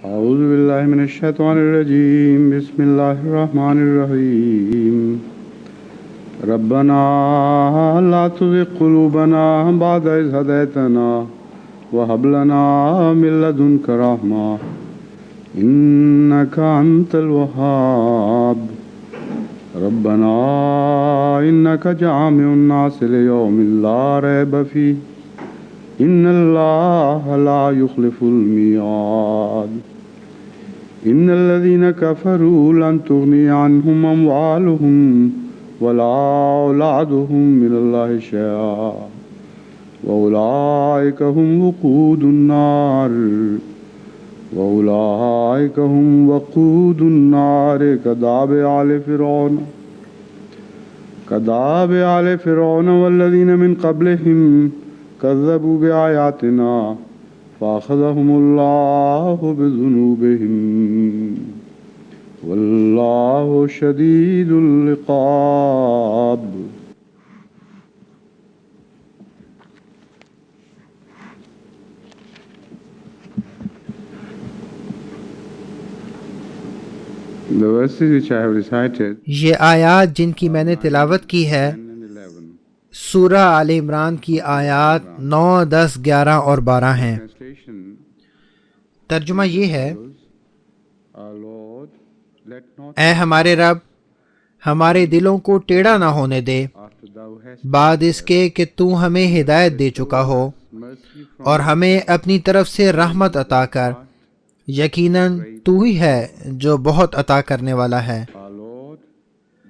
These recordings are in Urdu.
أعوذ بالله من الشيطان الرجيم بسم الله الرحمن الرحيم ربنا لا تزغ قلوبنا بعد إذ هديتنا وهب لنا من لدنك رحمة إنك أنت الوهاب ربنا إنك جامع الناس ليوم لا ريب فيه إن الله لا يخلف الميعاد إن الذين كفروا لن تغني عنهم أموالهم ولا أولادهم من الله شيئا وأولئك هم وقود النار وأولئك هم وقود النار كداب آل فرعون والذين من قبلهم كذبوا بآياتنا فأخذهم الله بذنوبهم والله شديد العقاب. The verses which I have recited, یہ آیات جن کی میں نے تلاوت کی ہے 10 and 11, سورہ آل عمران کی آیات 9، 10، 11 اور 12 ہیں۔ translation ترجمہ یہ ہے: Our Lord, let not اے ہمارے رب، ہمارے دلوں کو ٹیڑھا نہ ہونے دے after thou hast بعد اس کے کہ تو ہمیں ہدایت دے چکا ہو، mercy from اور ہمیں اپنی طرف سے رحمت عطا کر، یقیناً تو ہی ہے جو بہت عطا کرنے والا ہے۔ our Lord,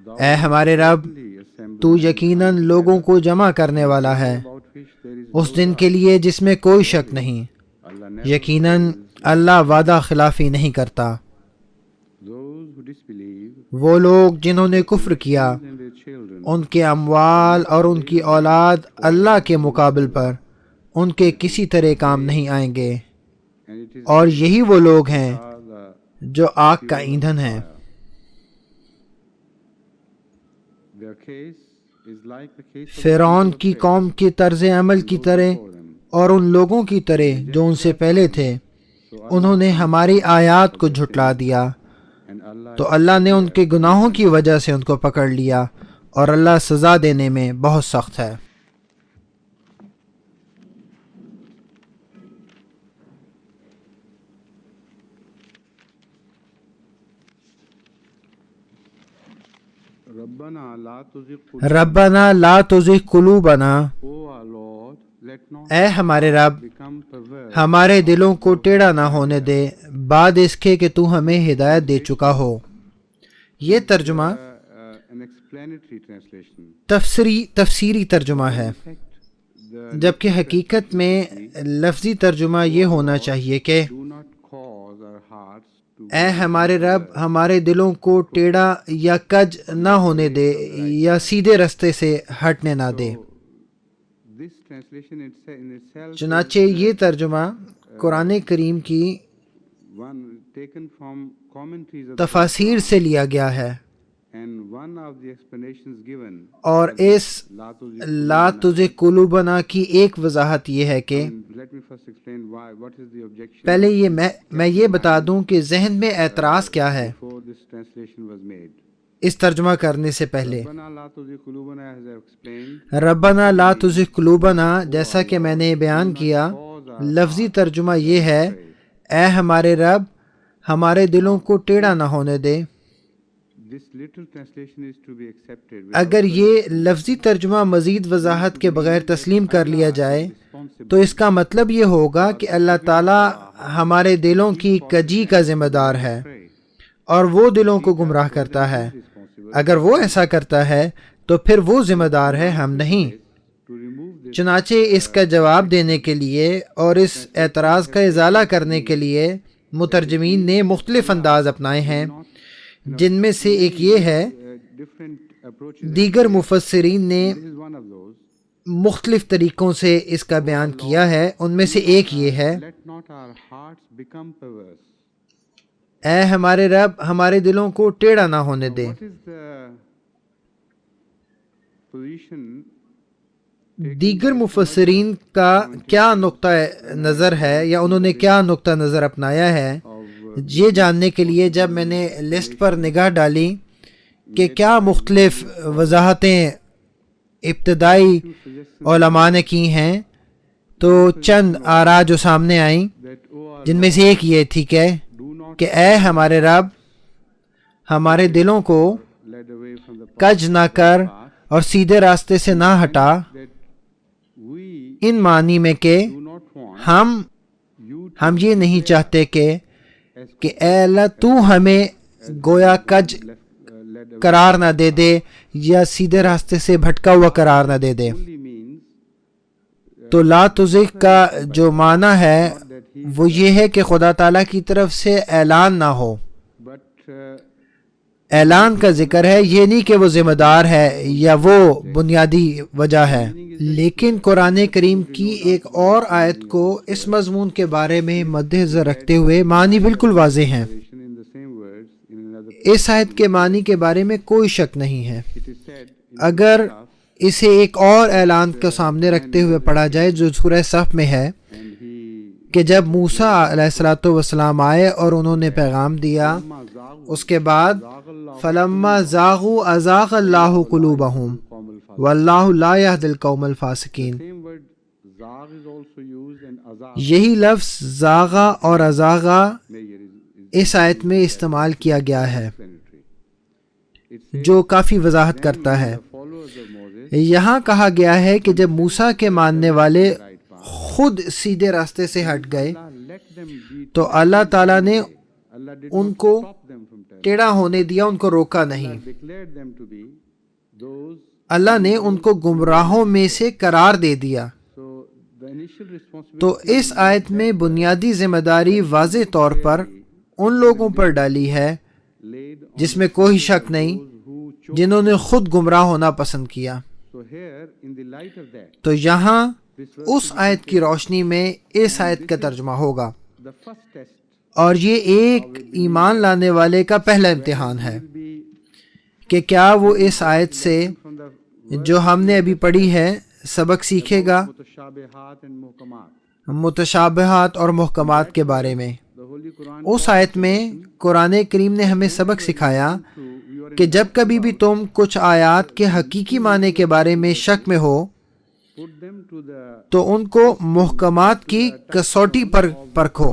thou اے ہمارے رب، assemble تو یقیناً لوگوں کو جمع کرنے والا ہے about which there is اس دن کے لیے جس میں کوئی شک نہیں۔ Allah never یقیناً اللہ وعدہ خلافی نہیں کرتا۔ those who disbelieve وہ لوگ جنہوں نے کفر کیا، and their children ان کے اموال اور ان کی اولاد اللہ کے مقابل پر ان کے کسی طرح کام نہیں آئیں گے، and it is اور یہی وہ لوگ ہیں the جو آگ کا ایندھن ہیں۔ their case is like the case of فرعون کی قوم کے طرز عمل کی طرح اور ان لوگوں کی طرح جو ان سے پہلے تھے، انہوں نے ہماری آیات کو جھٹلا دیا، and Allah تو اللہ نے ان کے گناہوں کی وجہ سے ان کو پکڑ لیا، اور اللہ سزا دینے میں بہت سخت ہے۔ ربنا لا تزغ ربنا لا تزغ قلوبنا، O our Lord, let not اے ہمارے رب، become perverse ہمارے دلوں کو ٹیڑھا نہ ہونے دے بعد اس کے کہ تو ہمیں ہدایت دے چکا ہو۔ یہ ترجمہ an explanatory translation. تفسیری ترجمہ ہے، The جبکہ حقیقت میں لفظی ترجمہ یہ ہونا چاہیے کہ do not cause our hearts to اے ہمارے رب، ہمارے دلوں کو ٹیڑھا یا کج نہ ہونے دے یا سیدھے رستے سے ہٹنے نہ دے۔ this translation in itself چنانچہ یہ ترجمہ قرآن کریم کی one taken from commentaries of the تفاسیر سے لیا گیا ہے، and one of the explanations given اور اس la tuzigh لا تزغ قلوبنا کی ایک وضاحت یہ ہے کہ let me first explain what is the objection پہلے یہ میں یہ بتا دوں کہ ذہن میں اعتراض کیا ہے before this translation was made. اس ترجمہ کرنے سے پہلے۔ ربنا لا تزغ قلوبنا as I have explained ربنا لا تزغ قلوبنا، جیسا کہ میں نے بیان کیا، لفظی ترجمہ یہ ہے: اے ہمارے رب، ہمارے دلوں کو ٹیڑھا نہ ہونے دے۔ this literal translation is to be accepted اگر یہ لفظی ترجمہ مزید وضاحت کے بغیر تسلیم کر لیا جائے تو اس کا مطلب یہ ہوگا کہ اللہ تعالیٰ ہمارے دلوں کی کجی کا ذمہ دار ہے اور وہ دلوں کو گمراہ کرتا ہے۔ اگر وہ ایسا کرتا ہے تو پھر وہ ذمہ دار ہے، ہم نہیں۔ to remove this چنانچہ اس کا جواب دینے کے لیے اور اس اعتراض کا ازالہ کرنے کے لیے مترجمین نے مختلف انداز اپنائے ہیں، جن میں سے ایک یہ ہے۔ different approaches. دیگر مفسرین نے This is one of those. مختلف طریقوں سے اس کا بیان کیا ہے، ان میں سے ایک یہ ہے: Let not our hearts become perverse. اے ہمارے رب، ہمارے دلوں کو ٹیڑھا نہ ہونے دے۔ What is the position دیگر مفسرین کا کیا نقطہ نظر ہے یا انہوں نے کیا نقطہ نظر اپنایا ہے of یہ جاننے کے لیے جب میں نے لسٹ پر نگاہ ڈالی کہ کیا مختلف وضاحتیں ابتدائی علماء نے کی ہیں، تو چند آراء جو سامنے آئیں، جن میں سے ایک یہ تھی کہ اے ہمارے رب، ہمارے دلوں کو کج نہ کر اور سیدھے راستے سے نہ ہٹا، ان معنی میں کہ ہم یہ نہیں چاہتے کہ اے اللہ تو ہمیں گویا کج قرار نہ دے دے یا سیدھے راستے سے بھٹکا ہوا قرار نہ دے دے۔ تو لا تزغ کا جو معنی ہے وہ یہ ہے کہ خدا تعالیٰ کی طرف سے اعلان نہ ہو، اعلان کا ذکر ہے، یہ نہیں کہ وہ ذمہ دار ہے یا وہ بنیادی وجہ ہے۔ لیکن قرآن کریم کی ایک اور آیت کو اس مضمون کے بارے میں مد نظر رکھتے ہوئے معنی بالکل واضح ہیں۔ اس آیت کے معنی کے بارے میں کوئی شک نہیں ہے۔ اگر اسے ایک اور اعلان کو سامنے رکھتے ہوئے پڑھا جائے جو سورہ صف میں ہے کہ جب موسیٰ علیہ السلام آئے اور انہوں نے پیغام دیا، اس کے بعد فلما زاغوا ازاغ اللہ قلوبہم واللہ لا یہدی القوم الفاسقین۔ یہی لفظ زاغا اور ازاغا اس آیت میں استعمال کیا گیا ہے، جو کافی وضاحت کرتا ہے۔ یہاں کہا گیا ہے کہ جب موسیٰ کے ماننے والے خود سیدھے راستے سے ہٹ گئے تو اللہ تعالیٰ نے ان کو ٹیڑھا ہونے دیا، ان کو روکا نہیں۔ اللہ نے ان کو گمراہوں میں سے قرار دے دیا۔ تو اس آیت میں بنیادی ذمہ داری واضح طور پر ان لوگوں پر ڈالی ہے جس میں کوئی شک نہیں، جنہوں نے خود گمراہ ہونا پسند کیا۔ تو یہاں اس آیت کی روشنی میں اس آیت کا ترجمہ ہوگا، اور یہ ایک ایمان لانے والے کا پہلا امتحان ہے کہ کیا وہ اس آیت سے جو ہم نے ابھی پڑھی ہے سبق سیکھے گا متشابہات اور محکمات کے بارے میں۔ اس آیت میں قرآن کریم نے ہمیں سبق سکھایا کہ جب کبھی بھی تم کچھ آیات کے حقیقی معنی کے بارے میں شک میں ہو تو ان کو محکمات کی کسوٹی پر پرکھو۔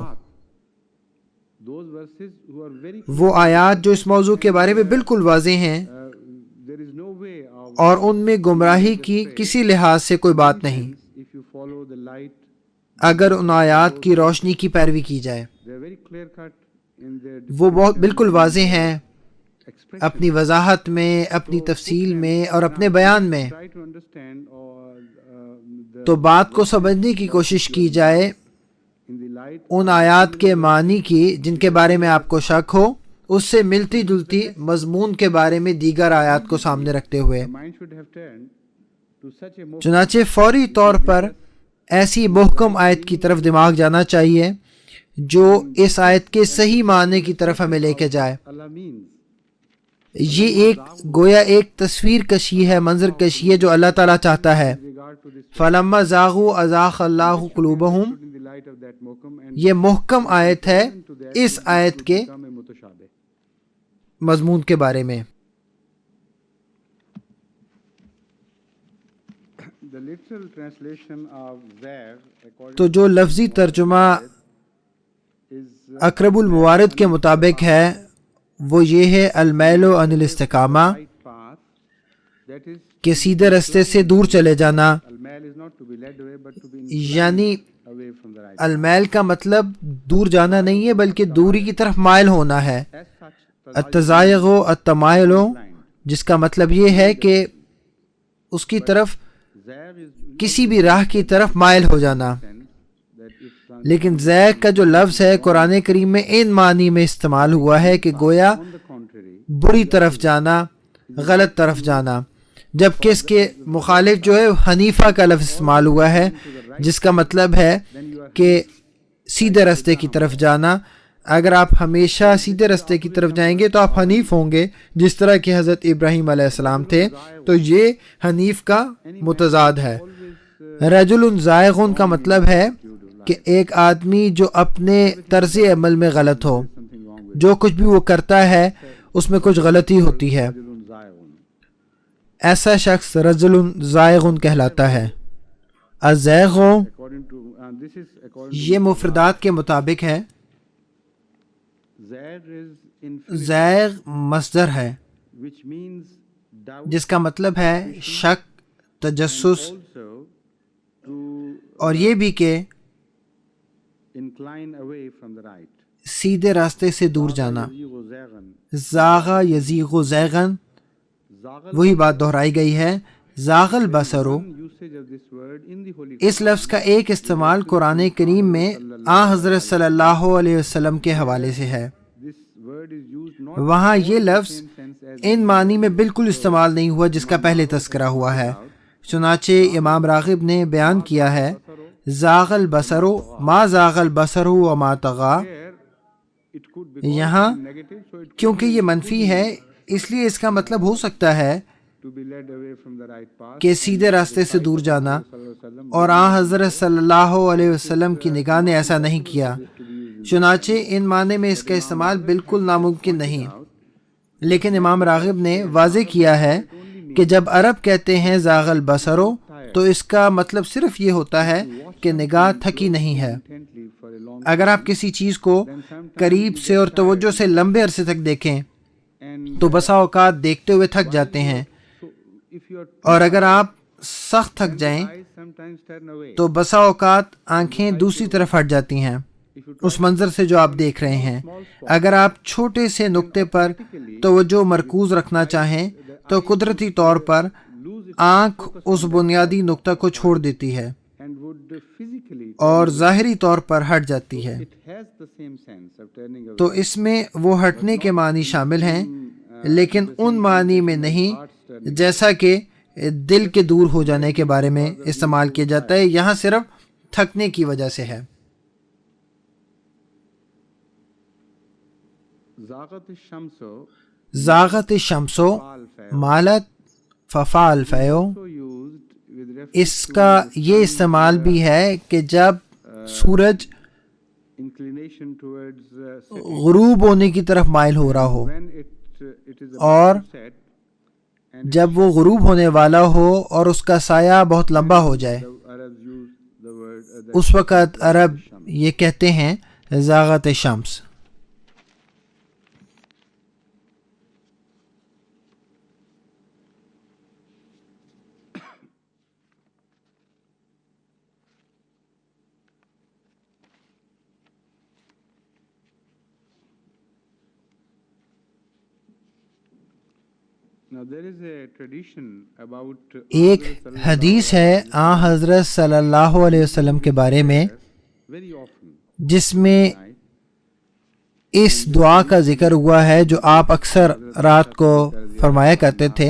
وہ آیات جو اس موضوع کے بارے میں بالکل واضح ہیں اور ان میں گمراہی کی کسی لحاظ سے کوئی بات نہیں اگر ان آیات کی روشنی کی پیروی کی جائے۔ وہ بہت بالکل واضح ہیں اپنی وضاحت میں، اپنی تفصیل میں اور اپنے بیان میں۔ تو بات کو سمجھنے کی کوشش کی جائے ان آیات کے معنی کی جن کے بارے میں آپ کو شک ہو، اس سے ملتی جلتی مضمون کے بارے میں دیگر آیات کو سامنے رکھتے ہوئے۔ چنانچہ فوری طور پر ایسی محکم آیت کی طرف دماغ جانا چاہیے جو اس آیت کے صحیح معنی کی طرف ہمیں لے کے جائے۔ یہ ایک گویا ایک تصویر کشی ہے، منظر کشی ہے جو اللہ تعالیٰ چاہتا ہے۔ فلما زاغوا ازاغ اللہ قلوبہم، یہ محکم آیت ہے اس آیت کے مضمون کے بارے میں۔ تو جو لفظی ترجمہ اقرب الموارد کے مطابق ہے وہ یہ ہے المیل عن الاستقامہ، کہ سیدھے راستے سے دور چلے جانا۔ یعنی المیل کا مطلب دور جانا نہیں ہے بلکہ دوری کی طرف مائل ہونا ہے۔ التزایغ التمایل، جس کا مطلب یہ ہے کہ اس کی طرف کسی بھی راہ کی طرف مائل ہو جانا۔ لیکن زیغ کا جو لفظ ہے قرآن کریم میں ان معنی میں استعمال ہوا ہے کہ گویا بری طرف جانا، غلط طرف جانا، جبکہ اس کے مخالف جو ہے حنیفہ کا لفظ استعمال ہوا ہے جس کا مطلب ہے کہ سیدھے راستے کی طرف جانا۔ اگر آپ ہمیشہ سیدھے راستے کی طرف جائیں گے تو آپ حنیف ہوں گے، جس طرح کہ حضرت ابراہیم علیہ السلام تھے۔ تو یہ حنیف کا متضاد ہے۔ رجل زائغ کا مطلب ہے کہ ایک آدمی جو اپنے طرز عمل میں غلط ہو، جو کچھ بھی وہ کرتا ہے اس میں کچھ غلطی ہوتی ہے. ایسا شخص رجل زائغ کہلاتا ہے. الزیغ یہ مفردات کے مطابق ہے. زیغ مصدر ہے جس کا مطلب ہے شک، تجسس، اور یہ بھی کہ سیدھے راستے سے دور جانا. زاغ یزیغ زیغن، وہی بات دہرائی گئی ہے. زاغ البصر، اس لفظ کا ایک استعمال قرآن کریم میں حضرت صلی اللہ علیہ وسلم کے حوالے سے ہے. وہاں یہ لفظ ان معنی میں بالکل استعمال نہیں ہوا جس کا پہلے تذکرہ ہوا ہے. چنانچہ امام راغب نے بیان کیا ہے زاغ البصر ما زاغ البصر وما طغى. یہاں کیونکہ یہ منفی ہے اس لیے اس کا مطلب ہو سکتا ہے کہ سیدھے راستے سے دور جانا، اور حضرت صلی اللہ علیہ وسلم کی نگاہ نے ایسا نہیں کیا. چنانچہ ان معنی میں اس کا استعمال بالکل ناممکن نہیں. لیکن امام راغب نے واضح کیا ہے کہ جب عرب کہتے ہیں زاغ البصر تو اس کا مطلب صرف یہ ہوتا ہے کہ نگاہ تھکی نہیں ہے. اگر آپ کسی چیز کو قریب سے اور توجہ سے لمبے عرصے تک دیکھیں تو بسا اوقات دیکھتے ہوئے تھک جاتے ہیں، اور اگر آپ سخت تھک جائیں تو بسا اوقات آنکھیں دوسری طرف ہٹ جاتی ہیں اس منظر سے جو آپ دیکھ رہے ہیں. اگر آپ چھوٹے سے نقطے پر توجہ مرکوز رکھنا چاہیں تو قدرتی طور پر آنکھ اس بنیادی نقطہ کو چھوڑ دیتی ہے اور ظاہری طور پر ہٹ جاتی ہے. تو اس میں وہ ہٹنے کے معنی شامل ہیں، لیکن ان معنی میں نہیں جیسا کہ دل کے دور ہو جانے کے بارے میں استعمال کیا جاتا ہے. یہاں صرف تھکنے کی وجہ سے ہے. زاغت الشمس مالت ففعل فیو، اس کا یہ استعمال بھی ہے کہ جب سورج غروب ہونے کی طرف مائل ہو رہا ہو اور جب وہ غروب ہونے والا ہو اور اس کا سایہ بہت لمبا ہو جائے، اس وقت عرب یہ کہتے ہیں زاغت الشمس. ایک حدیث ہے حضرت صلی اللہ علیہ وسلم کے بارے میں جس میں اس دعا کا ذکر ہوا ہے جو آپ اکثر رات کو فرمایا کرتے تھے،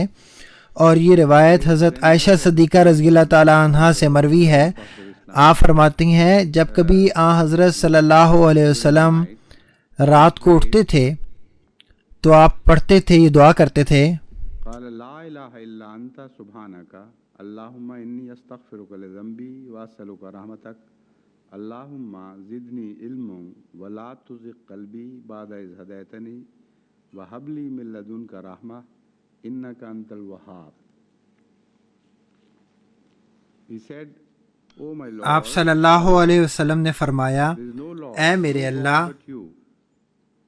اور یہ روایت حضرت عائشہ صدیقہ رضی اللہ تعالی عنہا سے مروی ہے. آپ فرماتی ہیں جب کبھی حضرت صلی اللہ علیہ وسلم رات کو اٹھتے تھے تو آپ پڑھتے تھے، یہ دعا کرتے تھے قال لا الہ الا انت سبحانک اللہم انی استغفرک لذنبی واسألک رحمتک اللہم زدنی علم ولا تزغ قلبی بعد اذ ہدیتنی وہب لی من لدنک رحمہ انک انت الوہاب. آپ صلی اللہ علیہ وسلم نے فرمایا اے میرے اللہ،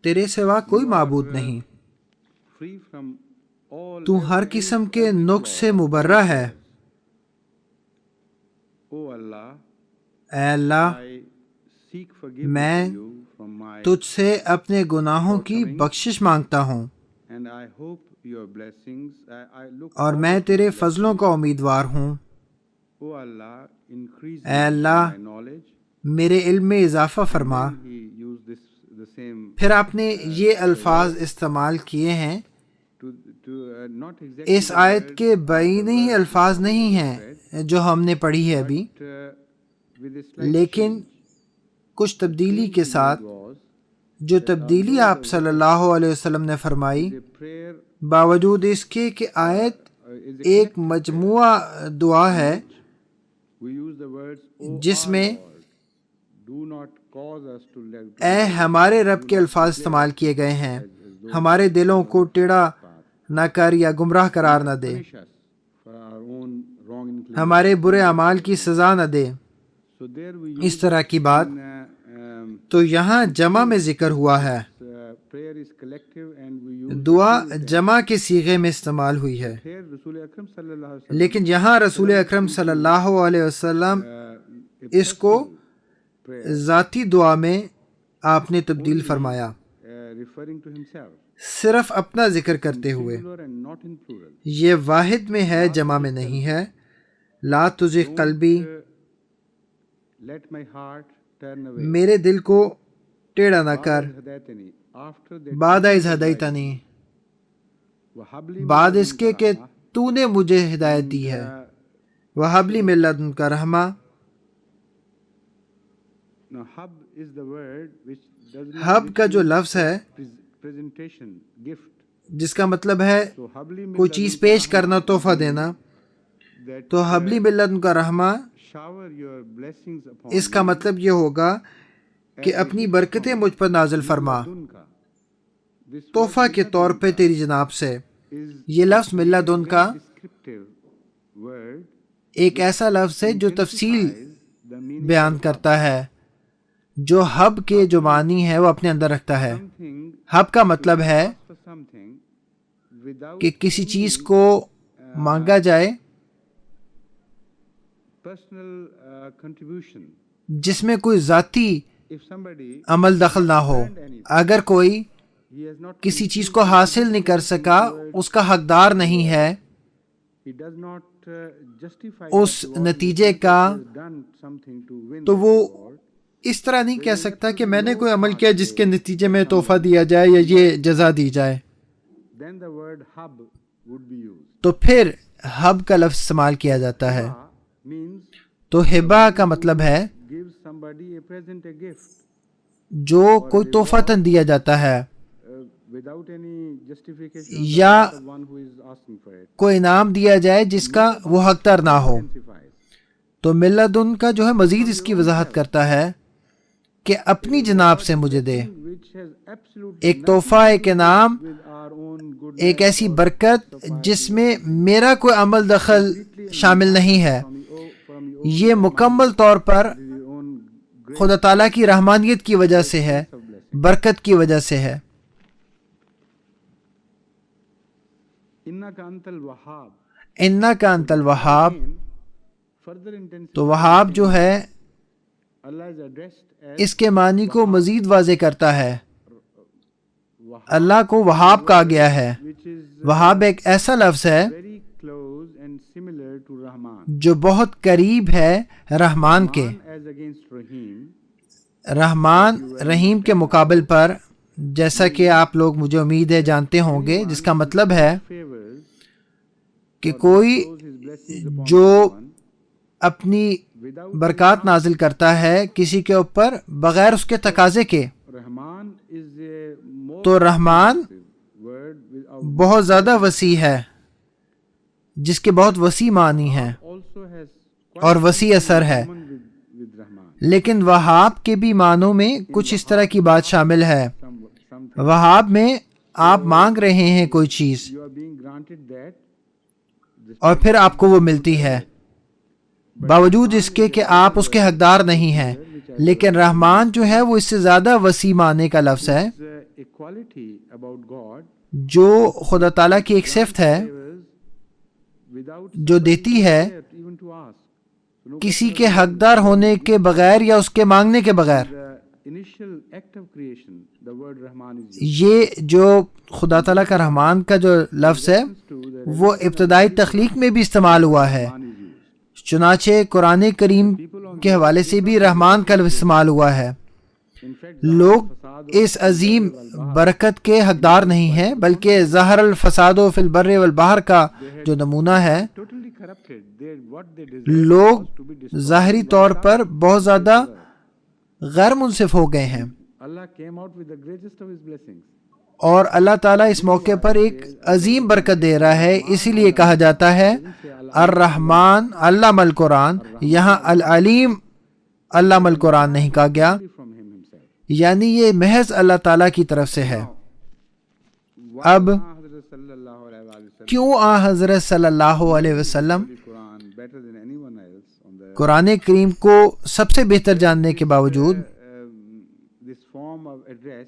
تیرے سوا کوئی معبود نہیں، تو ہر قسم کے نقص سے مبرہ ہے. اے اللہ، میں تجھ سے اپنے گناہوں کی بخشش مانگتا ہوں اور میں تیرے فضلوں کا امیدوار ہوں. اے اللہ، میرے علم میں اضافہ فرما. پھر آپ نے یہ الفاظ استعمال کیے ہیں. اس آیت کے بعینی الفاظ نہیں ہیں جو ہم نے پڑھی ہے ابھی، لیکن کچھ تبدیلی کے ساتھ. جو تبدیلی آپ صلی اللہ علیہ وسلم نے فرمائی، باوجود اس کے کہ آیت ایک مجموعہ دعا ہے جس میں cause us to let اے ہمارے رب کے الفاظ استعمال کیے گئے ہیں، ہمارے دلوں کو ٹیڑھا نہ کر یا گمراہ قرار نہ دے، punish us for our own wrong inclination. ہمارے برے اعمال کی سزا نہ دے، So there we us use طرح کی بات۔ تو یہاں جمع میں ذکر ہوا ہے، prayer is collective and we use دعا جمع کے صیغے میں استعمال ہوئی ہے، here رسول اکرم صلی اللہ علیہ وسلم لیکن یہاں رسول اکرم صلی اللہ علیہ وسلم اس کو ذاتی دعا میں آپ نے تبدیل فرمایا، referring to himself صرف اپنا ذکر کرتے ہوئے۔ singular and not in plural. یہ واحد میں ہے، جمع میں نہیں ہے۔ لا تزغ قلبی، Let my heart turn away. میرے دل کو ٹیڑھا نہ کر، هدایتنی after that بعد از ہدیتنی، وَهَبْ لِي بعد اس کے کہ تو نے مجھے ہدایت دی ہے، وَهَبْ لِی مِن لَدُنْکَ رحمہ۔ Now hub is the word which does not حب کا جو لفظ ہے presentation gift. جس کا مطلب ہے So habli min کوئی چیز پیش کرنا، تحفہ دینا، that تو حبلی من لدنک رحمہ، shower your blessings upon اس کا مطلب یہ ہوگا کہ اپنی برکتیں مجھ پر نازل فرما، dunka. This تحفہ کے طور پہ تیری جناب سے۔ is یہ لفظ من لدنک descriptive word ایک ایسا لفظ ہے جو تفصیل the meaning بیان کرتا ہے، جو حب کے جو معنی ہے وہ اپنے اندر رکھتا ہے۔ something حب کا مطلب ہے for something without کہ کسی چیز کو مانگا جائے personal contribution. جس میں کوئی ذاتی If somebody عمل دخل نہ ہو۔ اگر کوئی he has not کسی چیز کو حاصل نہیں کر سکا، اس کا حقدار نہیں ہے، he does not justify اس نتیجے کا، done something to win تو وہ reward, اس طرح نہیں کہہ سکتا کہ میں نے کوئی عمل کیا جس کے نتیجے میں تحفہ دیا جائے یا یہ جزا دی جائے، then the word hub would be used. تو پھر حب کا لفظ استعمال کیا جاتا ہے۔ Means تو ہبہ کا مطلب ہے give somebody a present, a gift, جو کوئی تحفہ تن دیا جاتا ہے، without any justification. یا The one who is asking for it کوئی انعام دیا جائے جس کا وہ حقدار نہ ہو۔ intensifies. تو من لدن کا جو ہے مزید اس کی وضاحت کرتا ہے کہ اپنی جناب سے مجھے دے، Which has absolutely ایک تحفہ، ایک انعام، with our own good ایک ایسی برکت جس میں میرا کوئی عمل دخل شامل نہیں ہے، from your یہ مکمل طور پر own خدا تعالیٰ کی رحمانیت کی وجہ سے ہے، برکت کی وجہ سے ہے۔ innaka antal wahhab. انا کا انت الوہاب، Further intensify. تو وہاب جو ہے Allah is addressed as اس کے معنی کو مزید واضح کرتا ہے۔ اللہ کو وہاب کہا گیا ہے۔ which is وہاب ایک ایسا لفظ ہے very close and similar to Rahman. جو بہت قریب ہے رحمان کے، As against Rahim, رحمان رحیم کے مقابل پر، جیسا کہ آپ لوگ مجھے امید ہے جانتے ہوں گے، جس کا مطلب ہے favors کہ کوئی those his blessings upon جو one اپنی without برکات نازل کرتا ہے کسی کے اوپر بغیر اس کے تقاضے کے، Rahman is a more تو رحمان word without بہت زیادہ وسیع ہے، جس کے بہت وسیع معنی ہیں also has اور وسیع اثر ہے۔ common with Rahman. لیکن وہاب کے بھی معنوں میں کچھ اس طرح کی بات شامل ہے۔ Something وہاب میں آپ مانگ رہے ہیں کوئی چیز you are being granted that اور پھر آپ کو وہ ملتی ہے، باوجود اس کے کہ آپ اس کے حقدار نہیں ہیں، لیکن رحمان جو ہے وہ اس سے زیادہ وسیع معنی کا لفظ ہے، is a quality about God جو خدا تعالیٰ کی ایک صفت ہے favors without جو دیتی ہے even to ask. So no کسی کے حقدار ہونے کے بغیر یا اس کے مانگنے کے بغیر۔ the initial act of creation, the word Rahman is used. یہ جو خدا تعالیٰ کا رحمان کا جو لفظ ہے To the وہ ابتدائی تخلیق میں بھی استعمال ہوا ہے، Rahman is used. چنانچہ قرآن کریم کے حوالے سے بھی رحمان کا لفظ استعمال ہوا ہے۔ In fact, لوگ اس عظیم برکت کے حقدار نہیں ہیں، بلکہ ظاہر الفساد فی البر والبحر کا جو نمونہ ہے، totally corrupted. What they deserve لوگ was to be destroyed. ظاہری طور پر بہت زیادہ غیر منصف ہو گئے ہیں، Allah came out with the greatest of his blessings. اور اللہ تعالیٰ اس موقع پر ایک عظیم برکت دے رہا ہے، اسی لیے کہا جاتا ہے الرحمن علم القرآن، یہاں العلیم علم القرآن نہیں کہا گیا، From him یعنی یہ محض اللہ تعالیٰ کی طرف سے ہے۔ اب حضرت صلی اللہ علیہ وسلم کیوں حضرت صلی اللہ علیہ وسلم قرآن better than anyone else on the قرآن کریم کو سب سے بہتر جاننے کے باوجود this form of address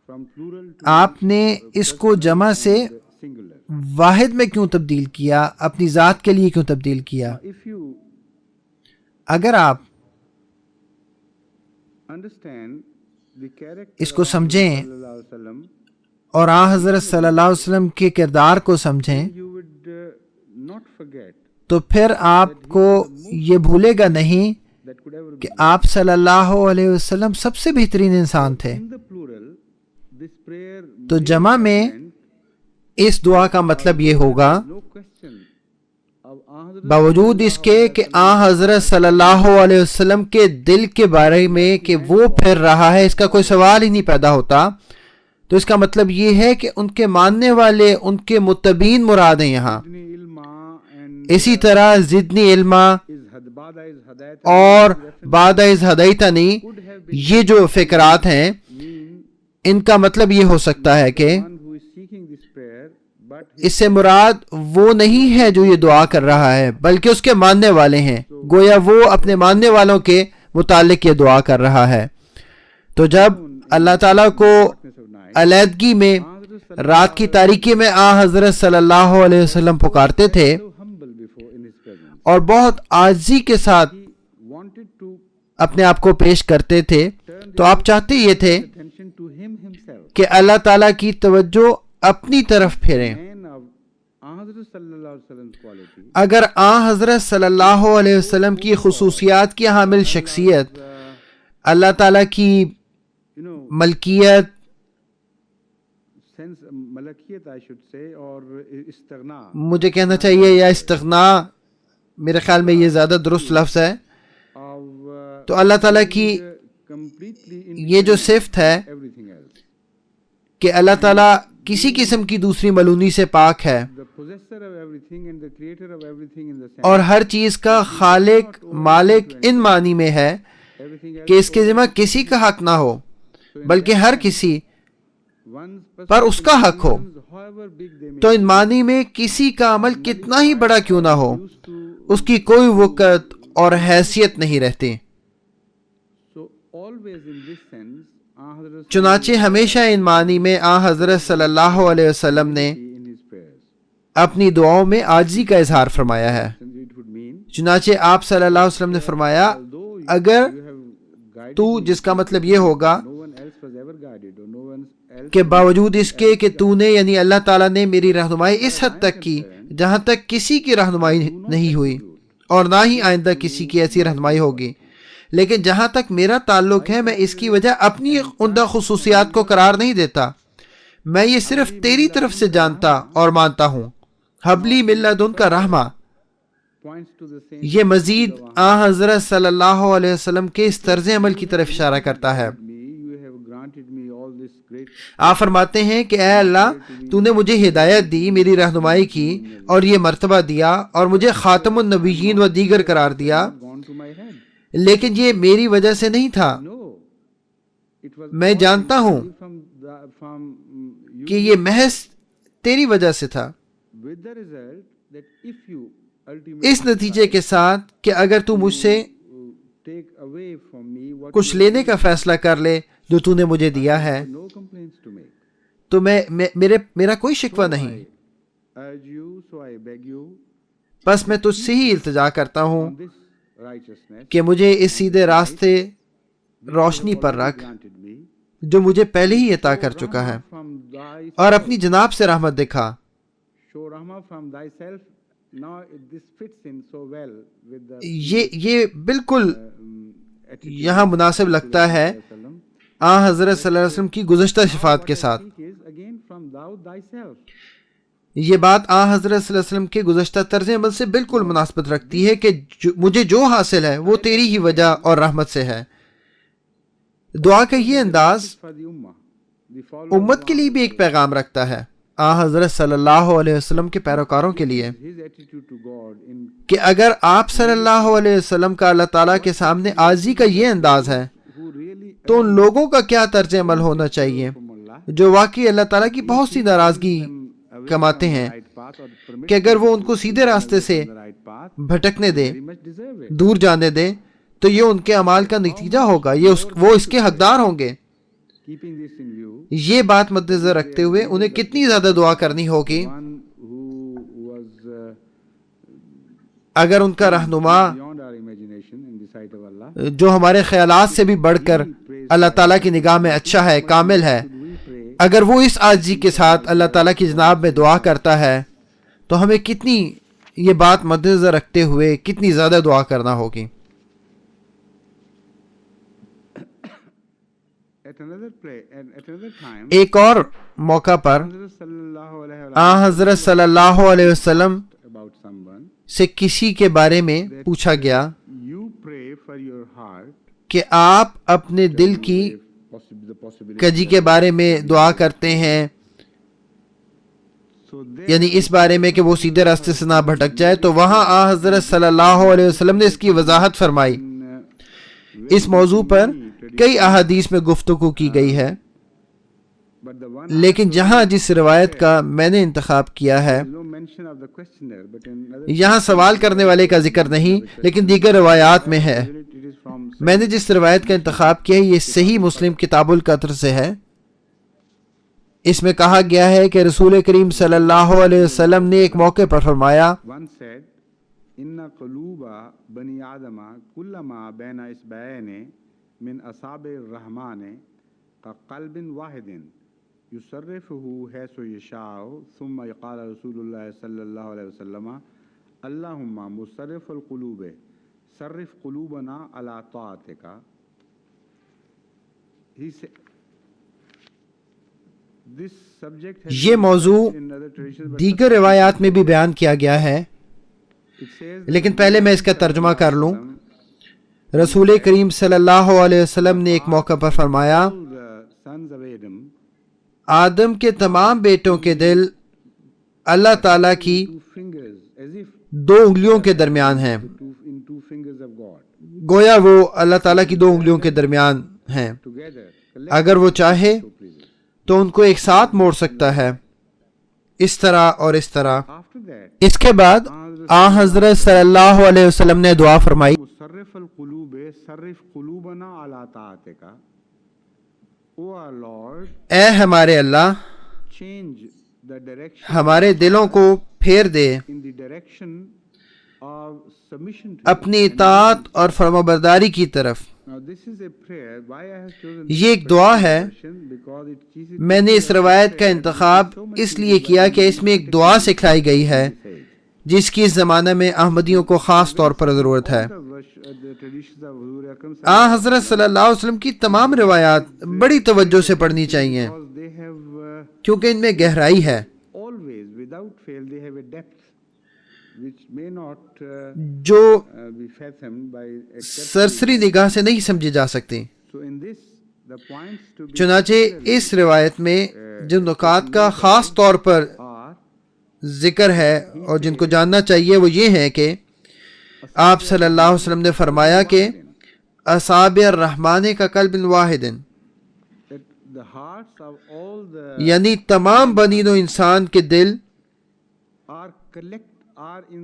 from plural to آپ نے اس کو جمع سے singular. واحد میں کیوں تبدیل کیا، اپنی ذات کے لیے کیوں تبدیل کیا؟ If you اگر آپ understand the character اس کو of سمجھیں صلی اللہ علیہ وسلم, اور حضرت صلی اللہ علیہ وسلم کے کردار کو سمجھیں you would not forget تو پھر آپ کو یہ بھولے گا نہیں that could ever کہ be. آپ صلی اللہ علیہ وسلم سب سے بہترین انسان تھے۔ In the plural, this prayer تو جمع میں اس دعا کا مطلب یہ ہوگا، no question of حضرت باوجود اس کے کہ حضرت صلی اللہ علیہ وسلم کے دل کے بارے میں کہ وہ پھر رہا ہے، اس کا کوئی سوال ہی نہیں پیدا ہوتا۔ تو اس کا مطلب یہ ہے کہ ان کے ماننے والے، ان کے متبین مراد ہیں یہاں۔ علما and اسی طرح زدنی علما is بعد از ہدایت اور بعد از ہدایتنی، یہ جو فکرات ہیں mean ان کا مطلب یہ ہو سکتا ہے کہ one who is seeking this prayer but اس سے مراد وہ نہیں ہے جو یہ دعا کر رہا ہے، بلکہ اس کے ماننے والے ہیں، گویا وہ اپنے ماننے والوں کے متعلق یہ دعا کر رہا ہے۔ تو جب اللہ تعالیٰ کو علیحدگی میں، رات کی تاریکی میں حضرت صلی اللہ علیہ وسلم پکارتے تھے so humble before in his presence, اور بہت عاجزی کے ساتھ wanted to اپنے آپ کو پیش کرتے تھے، تو آپ چاہتے یہ تھے attention to him himself. کہ اللہ تعالیٰ کی توجہ اپنی طرف پھیریں۔ And of حضرت صلی اللہ علیہ وسلم quality, اگر حضرت صلی اللہ علیہ وسلم کی خصوصیات کی حامل شخصیت، اللہ تعالیٰ کی you know, ملکیت، sense ملکیت I should say اور استغنا مجھے کہنا چاہیے یا استغنا، میرے خیال میں یہ زیادہ درست لفظ ہے، of تو اللہ تعالیٰ کی completely یہ جو صفت ہے everything else. کہ اللہ تعالیٰ کسی قسم کی دوسری ملونی سے پاک ہے The possessor of everything and the creator of everything in the sense اور ہر چیز کا خالق، مالک ان معنی میں ہے everything else کہ اس کے ذمہ کسی کا حق نہ ہو بلکہ ہر کسی one's پر اس کا حق ہو۔ however big they may تو ان معنی میں کسی کا عمل کتنا ہی بڑا کیوں نہ ہو، used to. اس کی کوئی وقت اور حیثیت نہیں رہتی۔ So always in this sense حضرت چنانچہ ہمیشہ ان معنی میں حضرت صلی اللہ علیہ وسلم نے in his prayers. اپنی دعاؤں میں عاجزی کا اظہار فرمایا ہے۔ And it would mean چنانچہ آپ صلی اللہ علیہ وسلم نے فرمایا، although اگر you have guided تو، جس کا مطلب یہ ہوگا no one else was ever guided or no one else کہ باوجود اس کے کہ تو نے، یعنی اللہ تعالیٰ نے میری رہنمائی اس حد تک کی جہاں تک کسی کی رہنمائی نہیں ہوئی اور نہ ہی آئندہ کسی کی ایسی رہنمائی ہوگی، لیکن جہاں تک میرا تعلق ہے میں اس کی وجہ اپنی عمدہ خصوصیات کو قرار نہیں دیتا، میں یہ صرف تیری طرف سے جانتا اور مانتا ہوں۔ حبلی من لدن کا رحمہ، points to the same یہ مزید حضرت صلی اللہ علیہ وسلم کے اس طرز عمل کی طرف اشارہ کرتا ہے۔ me you have granted me all this great آپ فرماتے ہیں کہ اے اللہ، تو نے مجھے ہدایت دی، میری رہنمائی کی اور یہ مرتبہ دیا اور مجھے خاتم النبیین و دیگر قرار دیا، gone to my head. لیکن یہ میری وجہ سے نہیں تھا، No, it was میں جانتا ہوں from you, کہ یہ محض تیری وجہ سے تھا، with the result that if you ultimately اس نتیجے کے ساتھ کہ اگر تو مجھ سے take away from me what کچھ لینے کا فیصلہ کر لے جو تو نے مجھے دیا ہے، no complaints to make. تو میرا کوئی شکوہ نہیں، Urge you, so I beg you بس میں تجھ سے ہی التجا کرتا ہوں on this righteousness کہ مجھے اس سیدھے راستے روشنی پر رکھ granted me. جو مجھے پہلے ہی عطا کر چکا ہے، From thy اور اپنی جناب سے رحمت دکھا۔ show Rahma from thyself. Now this fits in so well with the یہ بالکل attitude یہاں مناسب لگتا ہے Sallam. حضرت صلی اللہ علیہ وسلم کی گزشتہ شفاعت کے ساتھ۔ It is again from thou thyself. یہ بات حضرت صلی اللہ علیہ وسلم کے گزشتہ طرز عمل سے بالکل مناسبت رکھتی ہے کہ مجھے جو حاصل ہے وہ تیری ہی وجہ اور رحمت سے ہے۔ دعا کا یہ انداز For the ummah, the follower امت کے لیے بھی ایک پیغام رکھتا ہے، حضرت صلی اللہ علیہ وسلم کے پیروکاروں کے لیے، his attitude to God in کہ اگر آپ صلی اللہ علیہ وسلم کا اللہ تعالیٰ کے سامنے عاجزی کا یہ انداز ہے who really تو ان لوگوں کا کیا طرز عمل ہونا چاہیے جو واقعی اللہ تعالیٰ کی بہت سی ناراضگی کماتے ہیں کہ اگر وہ ان کو سیدھے راستے سے بھٹکنے دے، دور جانے دے، تو یہ ان کے اعمال کا نتیجہ ہوگا، وہ اس کے حقدار ہوں گے۔ یہ بات مد نظر رکھتے ہوئے انہیں کتنی زیادہ دعا کرنی ہوگی اگر ان کا رہنما جو ہمارے خیالات سے بھی بڑھ کر اللہ تعالیٰ کی نگاہ میں اچھا ہے، کامل ہے، اگر وہ اس عاجزی کے ساتھ اللہ تعالیٰ کی جناب میں دعا کرتا ہے تو ہمیں کتنی یہ بات مد نظر رکھتے ہوئے کتنی زیادہ دعا کرنا ہوگی۔ ایک اور موقع پر حضرت صلی اللہ علیہ وسلم سے کسی کے بارے میں پوچھا گیا کہ آپ اپنے دل کی کجی کے بارے میں دعا کرتے ہیں، یعنی اس بارے میں کہ وہ سیدھے راستے سے نہ بھٹک جائے، تو وہاں حضرت صلی اللہ علیہ وسلم نے اس کی وضاحت فرمائی۔ اس موضوع پر کئی احادیث میں گفتگو کی گئی ہے، لیکن جہاں جس روایت کا میں نے انتخاب کیا ہے، یہاں سوال کرنے والے کا ذکر نہیں لیکن دیگر روایات میں ہے۔ میں نے جس روایت کا انتخاب کیا ہے یہ صحیح مسلم کتاب القدر سے ہے۔ اس میں کہا گیا ہے کہ رسول کریم صلی اللہ علیہ وسلم نے ایک موقع پر فرمایا، ان قلوب بنی آدم کلما بین اصبعین من اصابع الرحمن كقلب واحد يصرفه حيث يشاء ثم قال رسول الله صلى الله عليه وسلم اللهم مصرف القلوب صرف قلوبنا على طاعتك۔ یہ موضوع دیگر روایات میں بھی بیان کیا گیا ہے، لیکن پہلے میں اس کا ترجمہ کر لوں۔ رسول کریم صلی اللہ علیہ وسلم نے ایک موقع پر فرمایا، آدم کے تمام بیٹوں کے دل اللہ تعالیٰ کی 2 انگلیوں کے درمیان ہیں، گویا وہ اللہ تعالیٰ کی 2 انگلیوں کے درمیان ہیں، اگر وہ چاہے تو ان کو ایک ساتھ موڑ سکتا ہے، اس طرح اور اس طرح۔ اس کے بعد حضرت صلی اللہ علیہ وسلم نے دعا فرمائی، مصرف القلوب صرف قلوبنا علی طاعتک، اے ہمارے اللہ change the direction ہمارے دلوں کو پھیر دے in the direction of submission to اپنی اطاعت اور فرمانبرداری کی طرف۔ Now this is a prayer. Why I have chosen یہ ایک دعا ہے۔ because it teaches میں نے اس روایت کا انتخاب اس لیے کیا کہ اس میں ایک دعا سکھلائی گئی ہے جس کی اس زمانہ میں احمدیوں کو خاص طور پر ضرورت ہے۔ حضرت صلی اللہ علیہ وسلم کی تمام روایات بڑی توجہ سے پڑھنی چاہیے کیونکہ ان میں گہرائی ہے always without fail they have a depth which may not جو be fathomed by سرسری نگاہ سے نہیں سمجھی جا سکتی۔ so in this the points to be چنانچہ اس روایت میں جن نکات کا خاص طور پر are ذکر ہے اور جن کو جاننا چاہیے وہ یہ ہے کہ آپ صلی اللہ علیہ وسلم نے فرمایا کہ اصابع الرحمن کا قلب واحد، that the hearts of all the یعنی تمام بنی نوع انسان کے دل are in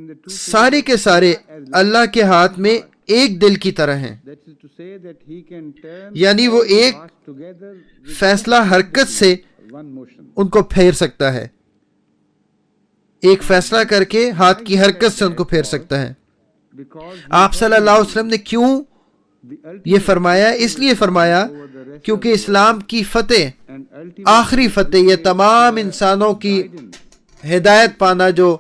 the two سارے کے سارے اللہ کے ہاتھ میں ایک دل کی طرح ہیں، that is to say that he can turn یعنی وہ ایک hearts together فیصلہ حرکت سے one motion ان کو پھیر سکتا ہے، ایک فیصلہ کر کے ہاتھ کی حرکت سے ان کو پھیر سکتا ہے۔ because آپ صلی اللہ علیہ وسلم نے کیوں the ultimate یہ فرمایا؟ اس لیے فرمایا کیونکہ اسلام کی فتح، and ultimate آخری فتح، یہ تمام انسانوں کی ہدایت پانا جو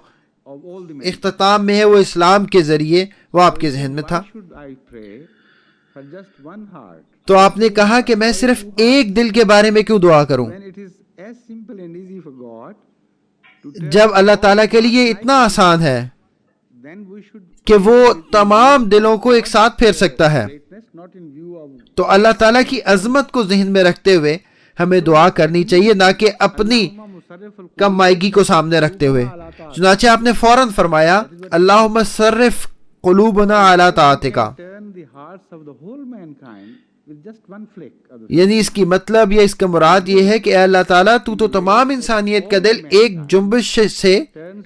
of all the اختتام میں ہے وہ اسلام کے ذریعے، وہ آپ کے ذہن میں تھا۔ Why should I pray for just one heart تو آپ نے کہا کہ میں صرف ایک دل کے بارے میں کیوں دعا کروں when it is as simple and easy for God to جب اللہ تعالیٰ کے لیے اتنا آسان ہے then we should کہ وہ تمام دلوں کو ایک ساتھ پھیر سکتا ہے۔ greatness not in view of تو اللہ تعالیٰ کی عظمت کو ذہن میں رکھتے ہوئے ہمیں دعا کرنی چاہیے، نہ کہ اپنی مصرف کم مائگی کو سامنے رکھتے ہوئے۔ چنانچہ آپ نے فوراً فرمایا اللہم صرف قلوبنا علی طاعتک، turn the hearts of the whole mankind with just one flick of the یعنی اس کی مطلب یا اس کا مراد یہ ہے کہ اے اللہ تعالیٰ تو تمام انسانیت کا دل ایک جنبش سے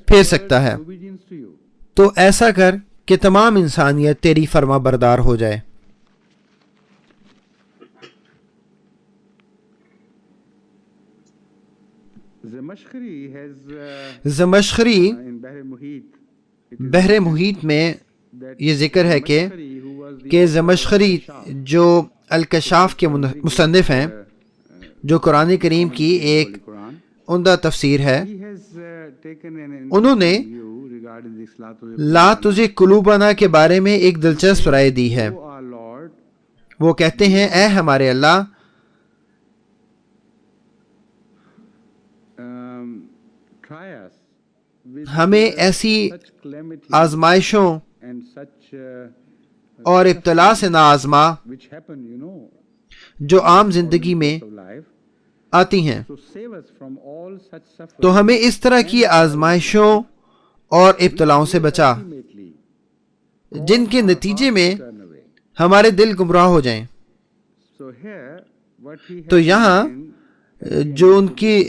پھیر سکتا ہے، obedience to you. تو ایسا کر کہ تمام انسانیت تیری فرما بردار ہو جائے. Zamakhshari has زمخشری in Bahr Muhit بحر محیط میں that یہ ذکر ہے کہ Zamakhshari, who was the کہ زمخشری جو الکشاف کے مصنف ہیں، جو قرآن کریم کی ایک Quran, عمدہ تفسیر ہے، he has taken an انہوں نے view regarding the Salatul لا تزغ قلوبنا کے بارے میں ایک دلچسپ رائے دی ہے. O our Lord, وہ کہتے ہیں اے ہمارے اللہ، try us with ہمیں ایسی such calamity آزمائشوں and such اور ابتلا سے نہ آزما which happen, جو عام زندگی میں of life. آتی ہیں، So save us from all such suffering. تو ہمیں اس طرح کی آزمائشوں اور ابتلاؤں سے بچا Ultimately, جن کے نتیجے میں turn away. ہمارے دل گمراہ ہو جائیں. So here, what he تو has یہاں mentioned, جو ان کی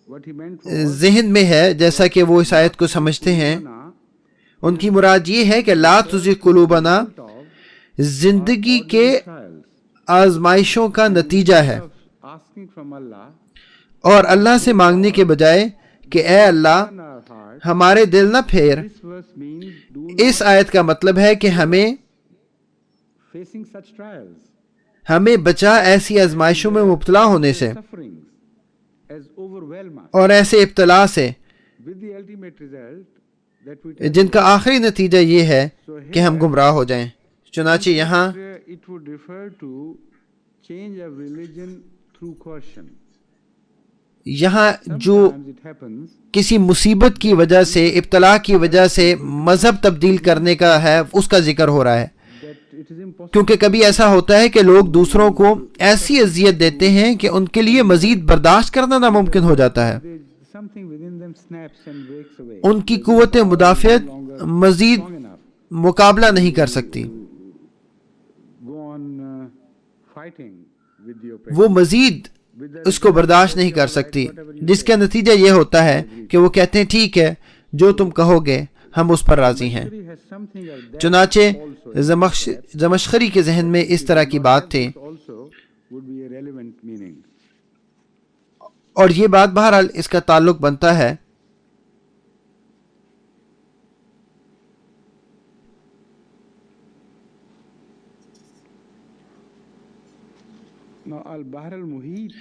what he meant was ذہن میں ہے، جیسا کہ وہ اس آیت کو سمجھتے ہیں، ان کی مراد یہ ہے کہ لا تزغ قلوبنا زندگی کے trials. آزمائشوں کا نتیجہ ہے، Asking from Allah, اور اللہ سے مانگنے کے بجائے کہ اے اللہ in our heart, ہمارے دل نہ پھیر. this verse means do اس آیت کا مطلب ہے کہ ہمیں facing such trials, ہمیں بچا ایسی آزمائشوں میں مبتلا ہونے سے sufferings as overwhelm us اور ایسے ابتلا سے with the ultimate result that we جن کا آخری نتیجہ یہ ہے کہ ہم گمراہ ہو جائیں. چنانچہ یہاں it would refer to change of religion through coercion. یہاں جو Sometimes it happens کسی مصیبت کی وجہ سے، ابتلا کی وجہ سے مذہب تبدیل کرنے کا ہے، اس کا ذکر ہو رہا ہے، that it is impossible. کیونکہ کبھی ایسا ہوتا ہے کہ لوگ دوسروں کو ایسی اذیت دیتے ہیں کہ ان کے لیے مزید برداشت کرنا ناممکن ہو جاتا ہے. Something within them snaps and breaks away. ان کی قوت مدافعت مزید Strong enough. مقابلہ نہیں کر سکتی، Go on fighting with the oppressor. وہ مزید اس کو برداشت نہیں کر سکتی، جس کا نتیجہ یہ ہوتا ہے کہ وہ کہتے ہیں ٹھیک ہے، جو تم کہو گے ہم اس پر راضی ہیں. He has something of that چنانچہ زمخشری کے ذہن میں اس طرح کی بات تھی، also would be a relevant meaning. اور یہ بات بہرحال اس کا تعلق بنتا ہے. Now Al-Bahr al-Muhit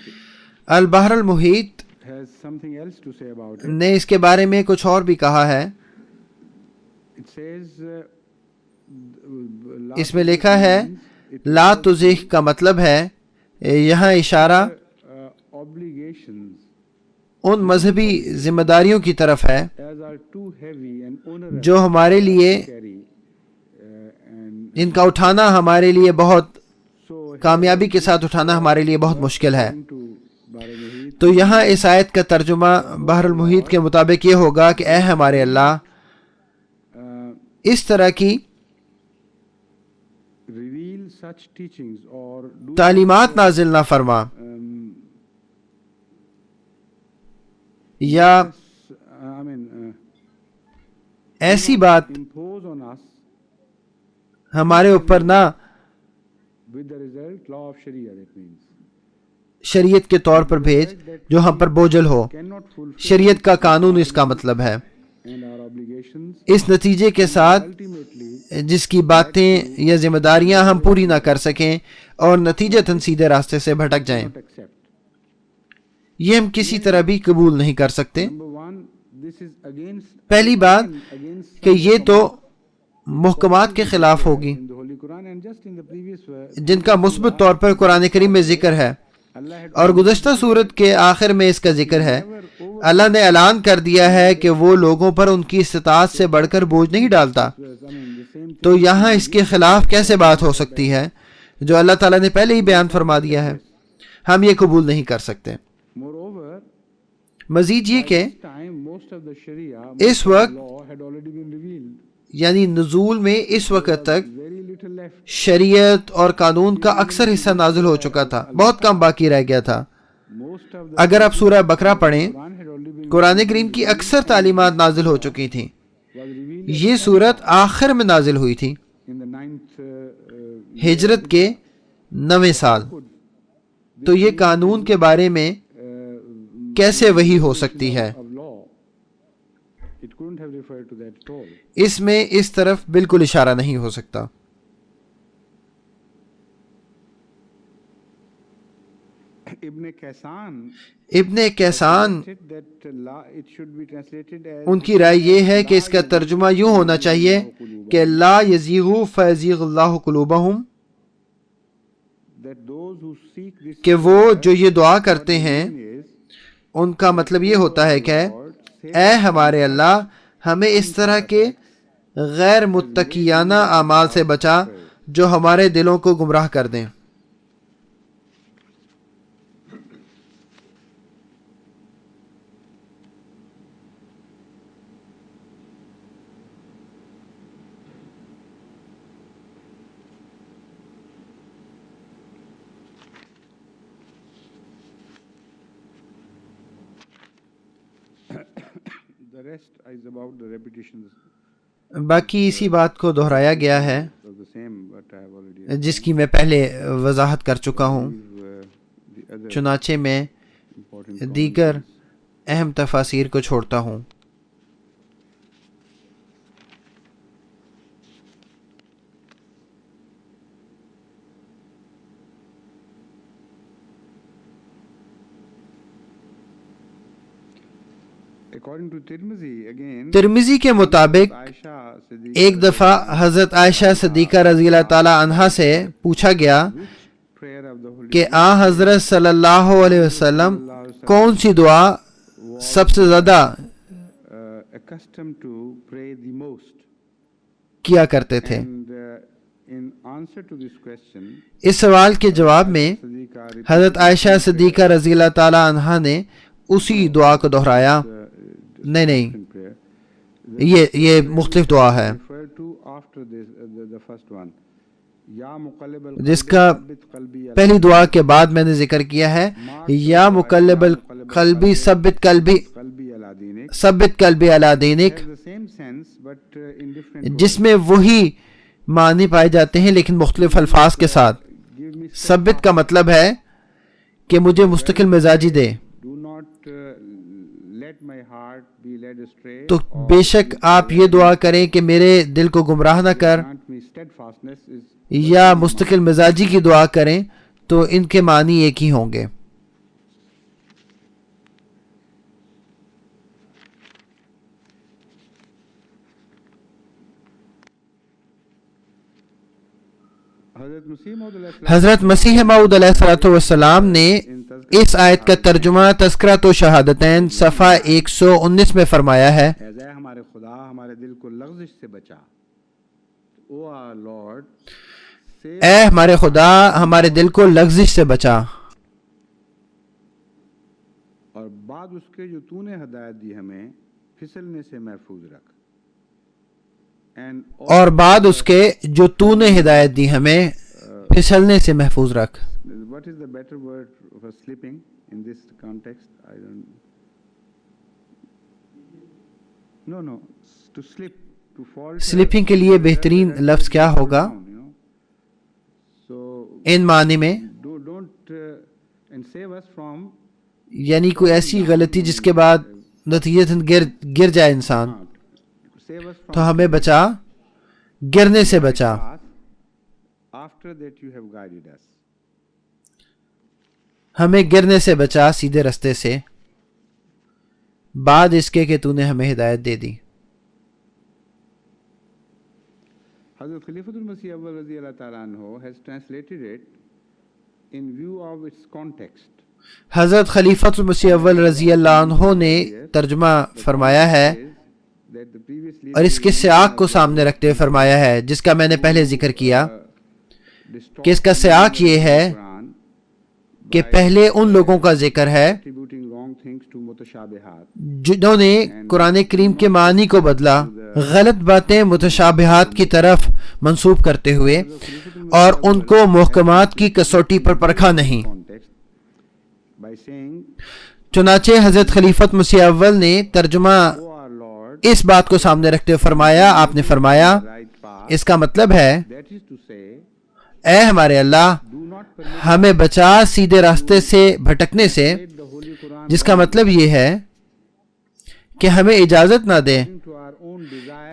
البحر المحیط has something else to say about it. نے اس کے بارے میں کچھ اور بھی کہا ہے. It says اس میں لکھا ہے لا تزغ کا مطلب ہے یہاں اشارہ obligations ان مذہبی ذمہ داریوں کی طرف ہے as are too heavy and onerous جو ہمارے لیے to carry and جن کا اٹھانا ہمارے لیے بہت so کامیابی کے ساتھ اٹھانا ہمارے لیے بہت مشکل ہے. to Bahr al-Muhit تو یہاں اس آیت کا ترجمہ بحر المحیط کے مطابق یہ ہوگا کہ اے ہمارے اللہ، اس طرح کی reveal such teachings or do تعلیمات نازل نہ فرما یا I mean ایسی بات impose on us ہمارے اوپر نہ with the result law of Sharia, that means شریعت کے طور پر بھیج جو ہم پر بوجھل ہو. cannot fulfill شریعت کا قانون اس کا مطلب ہے. and our obligations اس نتیجے کے ساتھ ultimately جس کی باتیں یا ذمہ داریاں ہم پوری نہ کر سکیں اور نتیجتاً سیدھے راستے سے بھٹک جائیں، not accept. یہ ہم کسی طرح بھی قبول نہیں کر سکتے. Number one, this is against پہلی بات against کہ یہ تو محکمات کے خلاف ہوگی in the Holy Quran and just in the previous verse جن کا مثبت طور پر قرآن کریم میں ذکر ہے، Allah had اور گزشتہ صورت کے آخر میں اس کا ذکر ہے. اللہ نے اعلان کر دیا ہے کہ وہ لوگوں پر ان کی استطاعت سے بڑھ کر بوجھ نہیں ڈالتا. the same تو یہاں اس کے خلاف کیسے بات ہو سکتی ہے جو اللہ تعالیٰ نے پہلے ہی بیان فرما دیا ہے؟ ہم یہ قبول نہیں کر سکتے. moreover مزید یہ کہ time most of the Sharia اس وقت law had already been revealed. یعنی نزول میں اس وقت تک Very little left. شریعت اور قانون کا اکثر حصہ نازل ہو چکا تھا، بہت کم باقی رہ گیا تھا۔ Most of the اگر آپ سورہ بقرہ پڑھیں، Quran had already been قرآن کریم کی اکثر تعلیمات نازل ہو چکی تھیں۔ was revealed یہ صورت آخر میں نازل ہوئی تھی، in the 9th ہجرت کے 9ویں سال۔ تو یہ قانون کے بارے میں کیسے وحی ہو سکتی ہے؟ of law. It couldn't have referred to that at all. اس میں اس طرف بالکل اشارہ نہیں ہو سکتا۔ Ibn Kaysan ابن کیسان said that it should be translated as ان کی رائے یہ ہے کہ اس کا ترجمہ یوں ہونا چاہیے کہ لا یزیغوا فیزیغ اللہ قلوبہم، that those who seek this کہ وہ جو یہ دعا کرتے ہیں is ان کا مطلب یہ ہوتا ہے کہ اے ہمارے اللہ ہمیں اس طرح کے غیر متقیانہ اعمال سے بچا جو ہمارے دلوں کو گمراہ کر دیں۔ the rest is about the repetitions باقی اسی بات کو دہرایا گیا ہے of the same what I have already جس کی میں پہلے وضاحت کر چکا ہوں۔ the other چنانچہ میں important دیگر اہم تفاسیر کو چھوڑتا ہوں۔ according to Tirmidhi again ترمذی کے مطابق Aisha Siddiq ایک دفعہ حضرت عائشہ صدیقہ رضی اللہ تعالی عنہا سے پوچھا گیا prayer of the Holy کہ آن حضرت صلی اللہ علیہ وسلم کون سی دعا سب سے زیادہ accustomed to pray the most کیا کرتے تھے۔ and in answer to this question اس سوال کے جواب میں Siddiqa حضرت عائشہ صدیقہ رضی اللہ تعالی عنہا نے اسی دعا کو دہرایا۔ نہیں prayer یہ مختلف دعا ہے referred to after this the first one یا مقلب جس کا ثبت قلبی پہلی دعا کے بعد میں نے ذکر کیا ہے، یا مقلب القلبی ثبت قلبی قلبی علی دینک ثبت قلبی علی دینک، the same sense but in different جس میں وہی معنی پائے جاتے ہیں لیکن مختلف الفاظ کے ساتھ۔ give me ثبت کا مطلب ہے کہ مجھے مستقل مزاجی دے، do not let my heart be led astray تو بے شک آپ یہ دعا کریں کہ میرے دل کو گمراہ نہ کر، grant me steadfastness is یا مستقل مزاجی کی دعا کریں تو ان کے معنی ایک ہی ہوں گے۔ حضرت مسیح موعود علیہ الصلوۃ والسلام نے اس آیت کا ترجمہ تذکرۃ و شہادتین صفحہ 119 میں فرمایا ہے، اے ہمارے خدا ہمارے دل کو لغزش سے بچا، او آر لارڈ اے ہمارے خدا ہمارے دل کو لغزش سے بچا، اور بعد اس کے جو تو نے ہدایت دی ہمیں پھسلنے سے محفوظ رکھ، اور بعد اس کے جو تو نے ہدایت دی ہمیں پھسلنے سے محفوظ رکھ۔ what is the better word for slipping in this context? I don't no to slip to fall sleeping کے لیے بہترین لفظ کیا ہوگا so ان معنی میں؟ don't and save us from یعنی کوئی ایسی غلطی جس کے بعد نتیجتاً گر جائے انسان، save us from تو ہمیں بچا، گرنے سے بچا۔ path after that you have guided us. ہمیں گرنے سے بچا سیدھے رستے سے، بعد اس کے کہ تو نے ہمیں ہدایت دے دی۔ حضرت خلیفۃ المسیح اول رضی اللہ تعالیٰ عنہ has translated it in view of its context. حضرت خلیفۃ المسیح اول رضی اللہ عنہ نے ترجمہ فرمایا ہے That the previously اور اس کے سیاق کو سامنے رکھتے ہوئے فرمایا ہے جس کا میں نے پہلے ذکر کیا کہ اس کا سیاق یہ ہے کہ پہلے ان لوگوں کا ذکر ہے attributing wrong things to mutashabihat جنہوں نے قرآن کریم کے معنی کو بدلا the غلط باتیں متشابہات کی طرف منسوب کرتے ہوئے اور ان کو محکمات کی کسوٹی پر پرکھا نہیں۔ چنانچہ حضرت خلیفۃ مسیح اول نے ترجمہ اس بات کو سامنے رکھتے ہوئے فرمایا، آپ نے فرمایا اس کا مطلب ہے اے ہمارے اللہ ہمیں بچا سیدھے راستے سے بھٹکنے سے، جس کا مطلب یہ ہے کہ ہمیں اجازت نہ دیں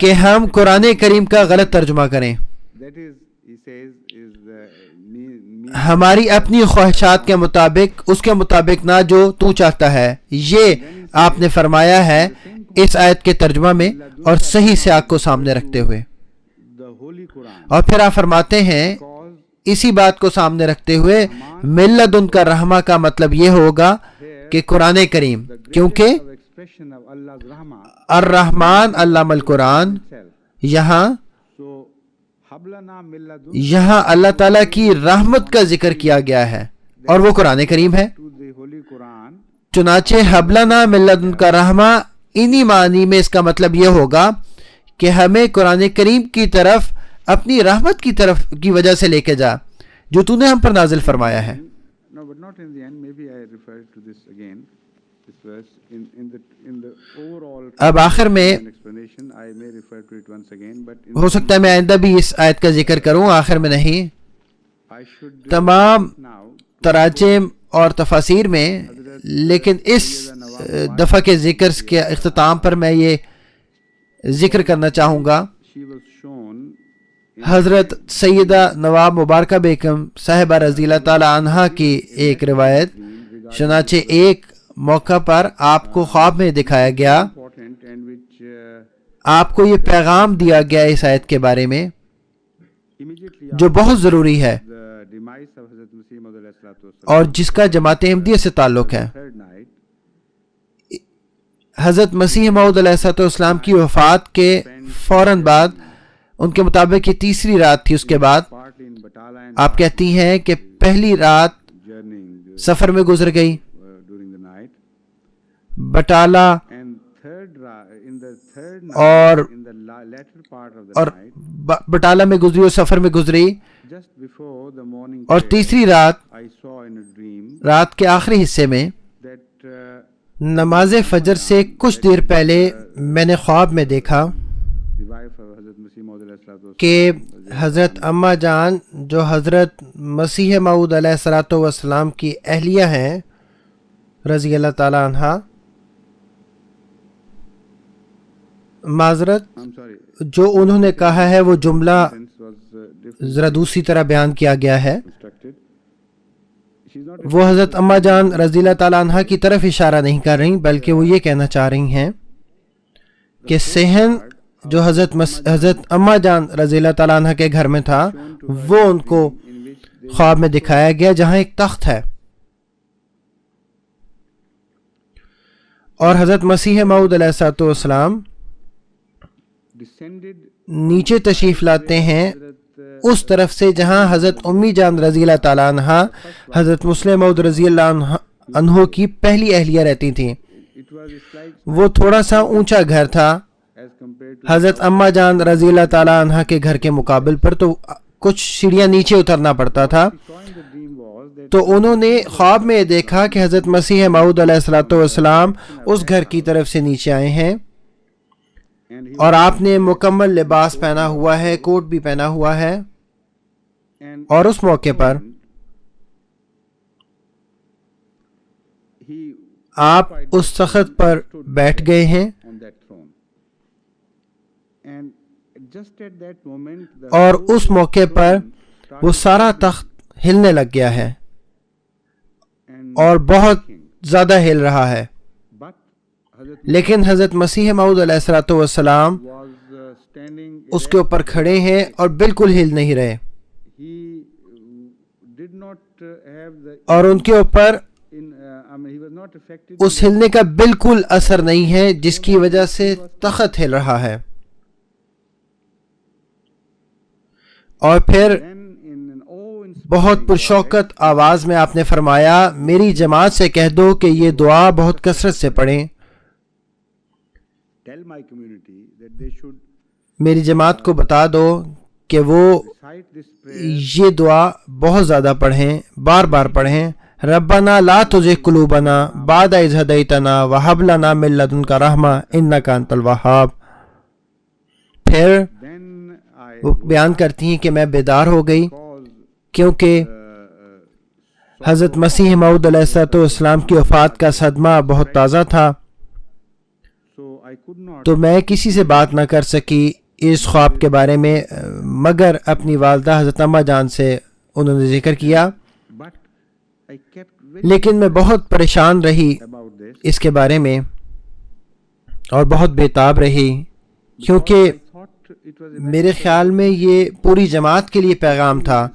کہ ہم قرآن کریم کا غلط ترجمہ کریں، ہماری اپنی خواہشات کے مطابق، اس کے مطابق نہ جو تو چاہتا ہے۔ یہ آپ نے فرمایا ہے اس آیت کے ترجمہ میں اور صحیح سیاق کو سامنے رکھتے ہوئے۔ اور پھر آپ فرماتے ہیں اسی بات کو سامنے رکھتے ہوئے من لدن کا رحمہ کا مطلب یہ ہوگا کہ قرآن کریم، کیونکہ الرحمن علم القرآن، یہاں اللہ تعالیٰ کی رحمت کا ذکر کیا گیا ہے اور وہ قرآن کریم ہے۔ چنانچہ حبلنا من لدن کا رحمہ، انہی معنی میں اس کا مطلب یہ ہوگا کہ ہمیں قرآن کریم کی طرف اپنی رحمت کی طرف کی وجہ سے لے کے جا جو تو نے ہم پر نازل فرمایا ہے۔ اب آخر میں ہو سکتا ہے میں آئندہ بھی اس آیت کا ذکر کروں، آخر میں نہیں۔ تمام تراجم اور تفاسیر میں، لیکن اس دفعہ کے ذکر کے اختتام پر میں یہ ذکر کرنا چاہوں گا۔ حضرت سیدہ نواب مبارکہ بیگم صاحبہ رضی اللہ تعالی عنہا کی ایک روایت، چنانچہ ایک موقع پر آپ کو خواب میں دکھایا گیا، آپ کو یہ پیغام دیا گیا اس آیت کے بارے میں جو بہت ضروری ہے اور جس کا جماعت احمدیہ سے تعلق ہے۔ حضرت مسیح موعود علیہ السلام کی وفات کے فوراً بعد، ان کے مطابق یہ تیسری رات تھی، اس کے بعد آپ کہتی ہیں کہ پہلی رات سفر میں گزر گئی، بٹالہ اور بٹالہ میں گزری اور سفر میں گزری، اور تیسری رات کے آخری حصے میں نماز فجر سے کچھ دیر پہلے میں نے خواب میں دیکھا کہ حضرت اماں جان جو حضرت مسیح موعود علیہ السلام کی اہلیہ ہیں رضی اللہ تعالی عنہا، معذرت جو انہوں نے کہا ہے وہ جملہ ذرا دوسری طرح بیان کیا گیا ہے، وہ حضرت اماں جان رضی اللہ تعالی عنہا کی طرف اشارہ نہیں کر رہی، بلکہ وہ یہ کہنا چاہ رہی ہیں کہ صحن جو حضرت اماں جان رضی اللہ تعالیٰ عنہ کے گھر میں تھا، وہ ان کو خواب میں دکھایا گیا جہاں ایک تخت ہے، اور حضرت مسیح موعود علیہ السلام نیچے تشریف لاتے ہیں اس طرف سے جہاں حضرت امی جان رضی اللہ تعالیٰ عنہ حضرت مسلم موعود رضی اللہ عنہ کی پہلی اہلیہ رہتی تھیں۔ وہ تھوڑا سا اونچا گھر تھا حضرت اماں جان رضی اللہ تعالیٰ عنہ کے گھر کے مقابل پر، تو کچھ سیڑھیاں نیچے اترنا پڑتا تھا۔ تو انہوں نے خواب میں دیکھا کہ حضرت مسیح موعود علیہ السلام اس گھر کی طرف سے نیچے آئے ہیں اور آپ نے مکمل لباس پہنا ہوا ہے، کوٹ بھی پہنا ہوا ہے، اور اس موقع پر آپ اس تخت پر بیٹھ گئے ہیں اور اس موقع پر وہ سارا تخت ہلنے لگ گیا ہے اور بہت زیادہ ہل رہا ہے، لیکن حضرت مسیح موعود علیہ السلام اس کے اوپر کھڑے ہیں اور بالکل ہل نہیں رہے، اور ان کے اوپر اس ہلنے کا بالکل اثر نہیں ہے جس کی وجہ سے تخت ہل رہا ہے۔ اور پھر بہت پرشوکت آواز میں آپ نے فرمایا میری جماعت سے کہہ دو کہ یہ دعا بہت کثرت سے پڑھیں میری جماعت کو بتا دو کہ وہ یہ دعا بہت زیادہ پڑھیں، بار بار پڑھیں. ربنا لا تزغ قلوبنا بعد اذ ہدیتنا وہب لنا من لدنک رحمہ انک انت الوہاب. پھر وہ بیان کرتی ہیں کہ میں بیدار ہو گئی کیونکہ حضرت مسیح موعود علیہ السلام کی وفات کا صدمہ بہت تازہ تھا، تو میں کسی سے بات نہ کر سکی اس خواب کے بارے میں مگر اپنی والدہ حضرت اماں جان سے انہوں نے ذکر کیا. لیکن میں بہت پریشان رہی اس کے بارے میں اور بہت بےتاب رہی، کیونکہ میرے خیال میں یہ پوری جماعت کے لیے پیغام تھا.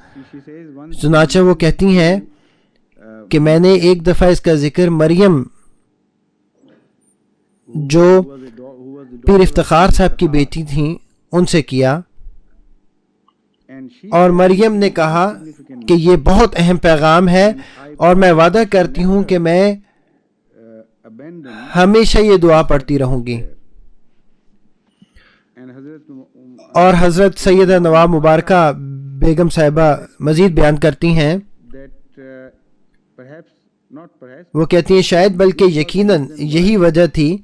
چنانچہ وہ کہتی ہیں کہ میں نے ایک دفعہ اس کا ذکر مریم جو پیر افتخار صاحب کی بیٹی تھیں ان سے کیا، اور مریم نے کہا کہ یہ بہت اہم پیغام ہے اور میں وعدہ کرتی ہوں کہ میں ہمیشہ یہ دعا پڑھتی رہوں گی. اور حضرت سیدہ نواب مبارکہ بیگم صاحبہ مزید بیان کرتی ہیں، وہ کہتی ہیں شاید بلکہ یقیناً یہی وجہ تھی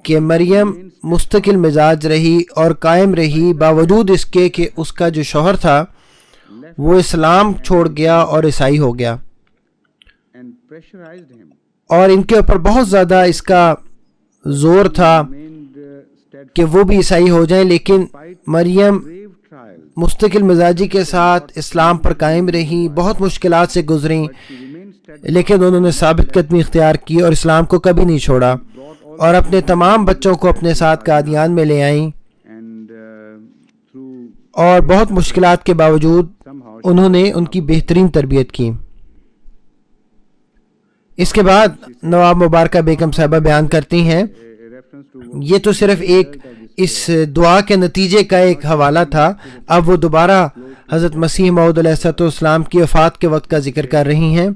کہ مریم مستقل مزاج رہی اور قائم رہی باوجود اس کے کہ اس کا جو شوہر تھا وہ اسلام چھوڑ گیا اور عیسائی ہو گیا، اور ان کے اوپر بہت زیادہ اس کا زور تھا کہ وہ بھی عیسائی ہو جائیں. لیکن مریم مستقل مزاجی کے ساتھ اسلام پر قائم رہی، بہت مشکلات سے گزریں، لیکن انہوں نے ثابت قدمی اختیار کی اور اسلام کو کبھی نہیں چھوڑا، اور اپنے تمام بچوں کو اپنے ساتھ قادیان میں لے آئیں، اور بہت مشکلات کے باوجود انہوں نے ان کی بہترین تربیت کی. اس کے بعد نواب مبارکہ بیگم صاحبہ بیان کرتی ہیں یہ تو صرف ایک اس دعا کے نتیجے کا ایک حوالہ تھا، اب وہ دوبارہ حضرت مسیح موعود علیہ السلام کی وفات کے وقت کا ذکر کر رہی ہیں.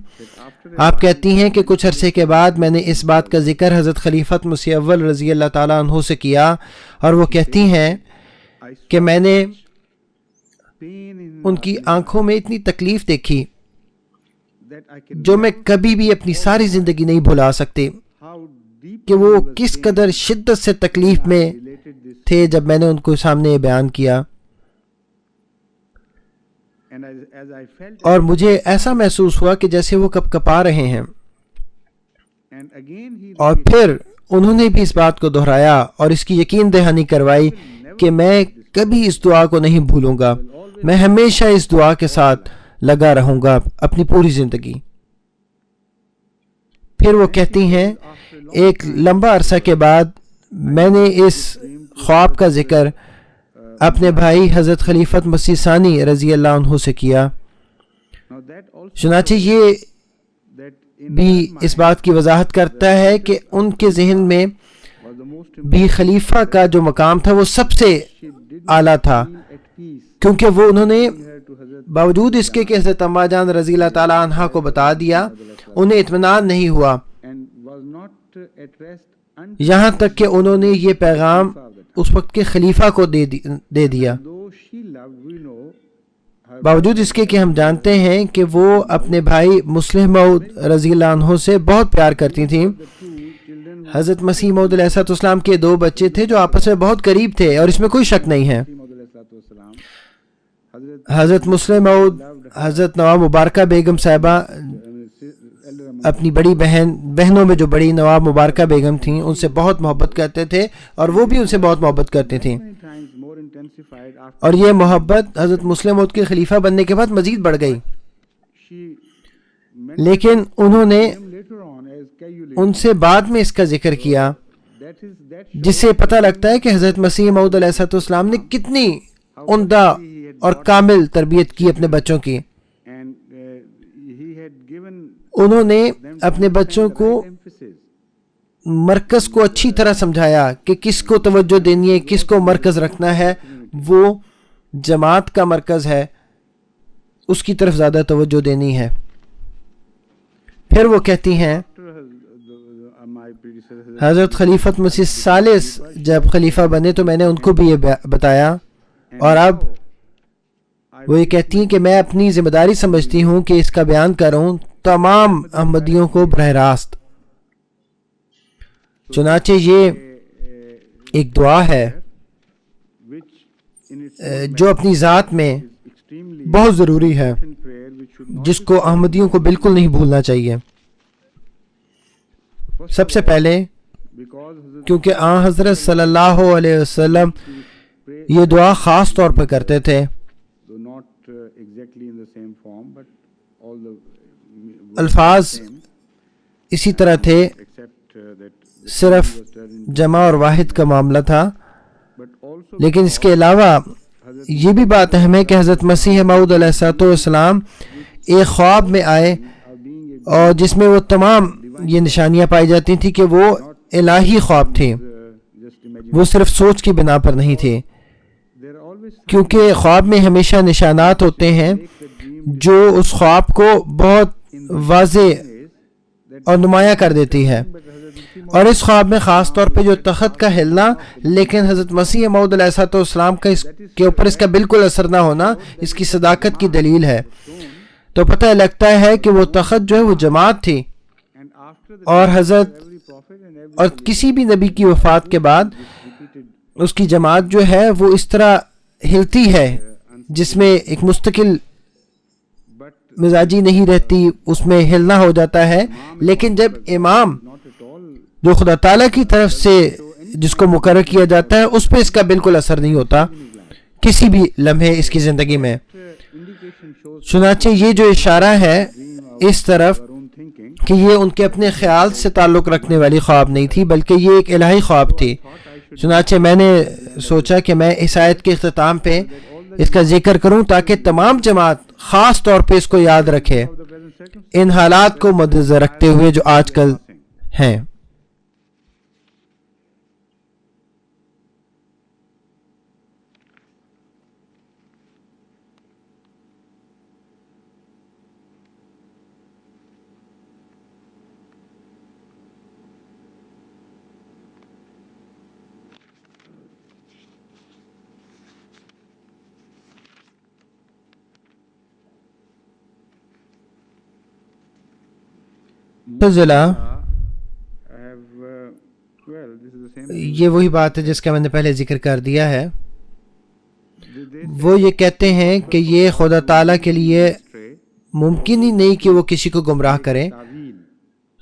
آپ کہتی ہیں کہ کچھ عرصے کے بعد میں نے اس بات کا ذکر حضرت خلیفۃ مسیح اول رضی اللہ تعالیٰ عنہ سے کیا، اور وہ کہتی ہیں کہ میں نے ان کی آنکھوں میں اتنی تکلیف دیکھی جو میں کبھی بھی اپنی ساری زندگی نہیں بھلا سکتی، کہ وہ کس قدر شدت سے تکلیف میں تھے جب میں نے ان کو سامنے بیان کیا. اور مجھے ایسا محسوس ہوا کہ جیسے وہ کپ کپا رہے ہیں. اور پھر انہوں نے بھی اس بات کو دہرایا اور اس کی یقین دہانی کروائی کہ میں کبھی اس دعا کو نہیں بھولوں گا، میں ہمیشہ اس دعا کے ساتھ لگا رہوں گا اپنی پوری زندگی. پھر وہ کہتی ہیں ایک لمبا عرصہ کے بعد میں نے اس خواب کا ذکر اپنے بھائی حضرت خلیفۃ مسیح ثانی رضی اللہ عنہ سے کیا. چنانچہ یہ بھی اس بات کی وضاحت کرتا ہے کہ ان کے ذہن میں بھی خلیفہ کا جو مقام تھا وہ سب سے اعلیٰ تھا، کیونکہ وہ انہوں نے باوجود اس کے کہ حضرت اماں جان رضی اللہ تعالیٰ عنہ کو بتا دیا، انہیں اطمینان نہیں ہوا، یہاں تک کہ انہوں نے یہ پیغام اس وقت کے خلیفہ کو دے دیا. باوجود اس کے کہ ہم جانتے ہیں کہ وہ اپنے بھائی مسلم موعود رضی اللہ عنہ سے بہت پیار کرتی تھیں. حضرت مسیح موعود علیہ السلام کے 2 بچے تھے جو آپس میں بہت قریب تھے، اور اس میں کوئی شک نہیں ہے. حضرت مسلم موعود حضرت نواب مبارکہ بیگم صاحبہ اپنی بڑی بہنوں میں جو بڑی نواب مبارکہ بیگم تھیں ان سے بہت محبت کرتے تھے، اور وہ بھی ان سے بہت محبت کرتے تھے. اور یہ محبت حضرت مسلم موعود کے خلیفہ بننے کے بعد مزید بڑھ گئی. لیکن انہوں نے ان سے بعد میں اس کا ذکر کیا، جس سے پتہ لگتا ہے کہ حضرت مسیح موعود علیہ السلام نے کتنی عمدہ اور کامل تربیت کی اپنے بچوں کی. انہوں نے اپنے بچوں کو مرکز کو اچھی طرح سمجھایا کہ کس کو توجہ دینی ہے، کس کو مرکز رکھنا ہے، وہ جماعت کا مرکز ہے، اس کی طرف زیادہ توجہ دینی ہے. پھر وہ کہتی ہیں حضرت خلیفۃ مسیح ثالث جب خلیفہ بنے تو میں نے ان کو بھی یہ بتایا، اور اب وہ یہ کہتی ہیں کہ میں اپنی ذمہ داری سمجھتی ہوں کہ اس کا بیان کروں تمام احمدیوں کو براہ راست۔ چنانچہ یہ ایک دعا ہے جو اپنی ذات میں بہت ضروری ہے، جس کو احمدیوں کو بالکل نہیں بھولنا چاہیے۔ سب سے پہلے کیونکہ آن حضرت صلی اللہ علیہ وسلم یہ دعا خاص طور پہ کرتے تھے، الفاظ اسی طرح تھے، صرف جمع اور واحد کا معاملہ تھا، لیکن اس کے علاوہ یہ بھی بات اہم ہے کہ حضرت مسیح موعود علیہ السلام ایک خواب میں آئے اور جس میں وہ تمام یہ نشانیاں پائی جاتی تھیں کہ وہ الہی خواب تھے، وہ صرف سوچ کی بنا پر نہیں تھے، کیونکہ خواب میں ہمیشہ نشانات ہوتے ہیں جو اس خواب کو بہت واضح اور نمایاں کر دیتی ہے۔ اور اس خواب میں خاص طور پہ جو تخت کا ہلنا، لیکن حضرت مسیح موعود علیہ السلام کا اس کے اوپر اس کا بالکل اثر نہ ہونا اس کی صداقت کی دلیل ہے۔ تو پتہ لگتا ہے کہ وہ تخت جو ہے وہ جماعت تھی، اور حضرت اور کسی بھی نبی کی وفات کے بعد اس کی جماعت جو ہے وہ اس طرح ہلتی ہے، جس میں ایک مستقل مزاجی نہیں رہتی، اس میں ہلنا ہو جاتا ہے، لیکن جب امام جو خدا تعالیٰ کی طرف سے جس کو مقرر کیا جاتا ہے اس پہ اس کا بالکل اثر نہیں ہوتا کسی بھی لمحے اس کی زندگی میں۔ چنانچہ یہ جو اشارہ ہے اس طرف کہ یہ ان کے اپنے خیال سے تعلق رکھنے والی خواب نہیں تھی، بلکہ یہ ایک الہی خواب تھی۔ چنانچہ میں نے سوچا کہ میں اس آیت کے اختتام پہ اس کا ذکر کروں تاکہ تمام جماعت خاص طور پہ اس کو یاد رکھے ان حالات کو مدنظر رکھتے ہوئے جو آج کل ہیں۔ یہ وہی بات ہے جس کا میں نے پہلے ذکر کر دیا ہے۔ وہ یہ کہتے ہیں کہ یہ خدا تعالیٰ کے لیے ممکن ہی نہیں کہ وہ کسی کو گمراہ کرے،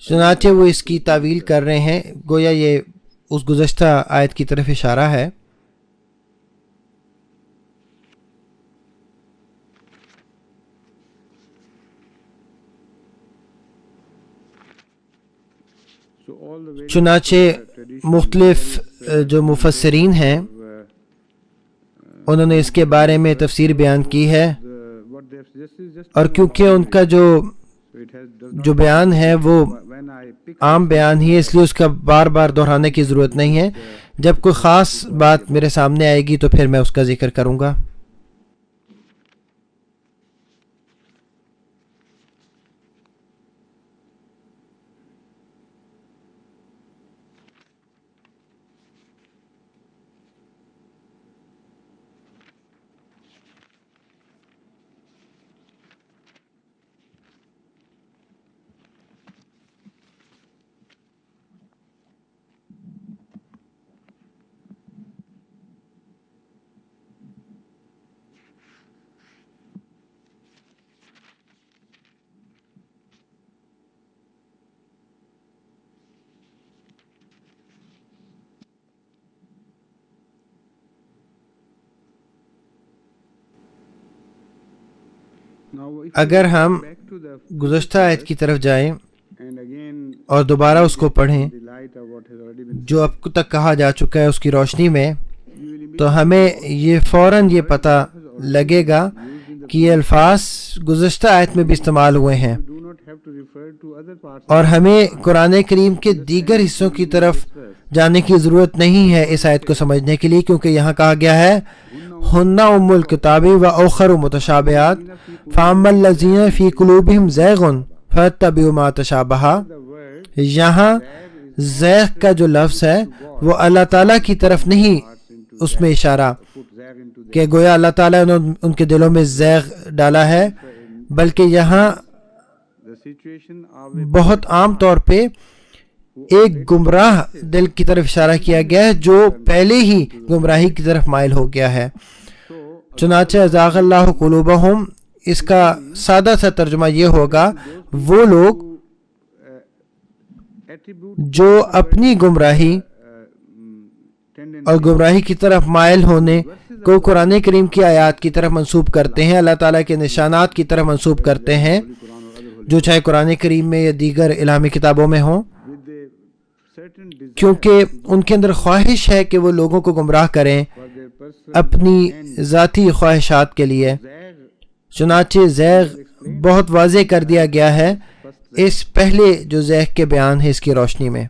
چنانچہ وہ اس کی تعویل کر رہے ہیں، گویا یہ اس گزشتہ آیت کی طرف اشارہ ہے۔ چنانچہ مختلف جو مفسرین ہیں انہوں نے اس کے بارے میں تفسیر بیان کی ہے، اور کیونکہ ان کا جو بیان ہے وہ عام بیان ہی ہے، اس لیے اس کا بار بار دہرانے کی ضرورت نہیں ہے۔ جب کوئی خاص بات میرے سامنے آئے گی تو پھر میں اس کا ذکر کروں گا۔ اگر ہم گزشتہ آیت کی طرف جائیں اور دوبارہ اس کو پڑھیں جو اب تک کہا جا چکا ہے اس کی روشنی میں، تو ہمیں یہ فوراً یہ پتہ لگے گا کہ یہ الفاظ گزشتہ آیت میں بھی استعمال ہوئے ہیں، اور ہمیں قرآن کریم کے دیگر حصوں کی طرف جانے کی ضرورت نہیں ہے اس آیت کو سمجھنے کے لیے، کیونکہ یہاں کہا گیا ہے ہن ام الکتاب و اخر متشابہات فاما الذین فی قلوبہم زیغ فاتبعوا ما تشابہ۔ یہاں زیغ کا جو لفظ ہے وہ اللہ تعالیٰ کی طرف نہیں اس میں اشارہ کہ گویا اللہ تعالیٰ نے ان کے دلوں میں زیغ ڈالا ہے، بلکہ یہاں بہت عام طور پہ ایک گمراہ دل کی طرف اشارہ کیا گیا ہے جو پہلے ہی گمراہی کی طرف مائل ہو گیا ہے۔ چنانچہ ازاغ اللہ قلوبہم، اس کا سادہ سا ترجمہ یہ ہوگا وہ لوگ جو اپنی گمراہی اور گمراہی کی طرف مائل ہونے کو قرآن کریم کی آیات کی طرف منسوب کرتے ہیں، اللہ تعالیٰ کے نشانات کی طرف منسوب کرتے ہیں، جو چاہے قرآن کریم میں یا دیگر الہامی کتابوں میں ہوں، کیونکہ ان کے اندر خواہش ہے کہ وہ لوگوں کو گمراہ کریں اپنی ذاتی خواہشات کے لیے۔ چنانچہ زیغ بہت واضح کر دیا گیا ہے اس پہلے جو زیغ کے بیان ہے اس کی روشنی میں۔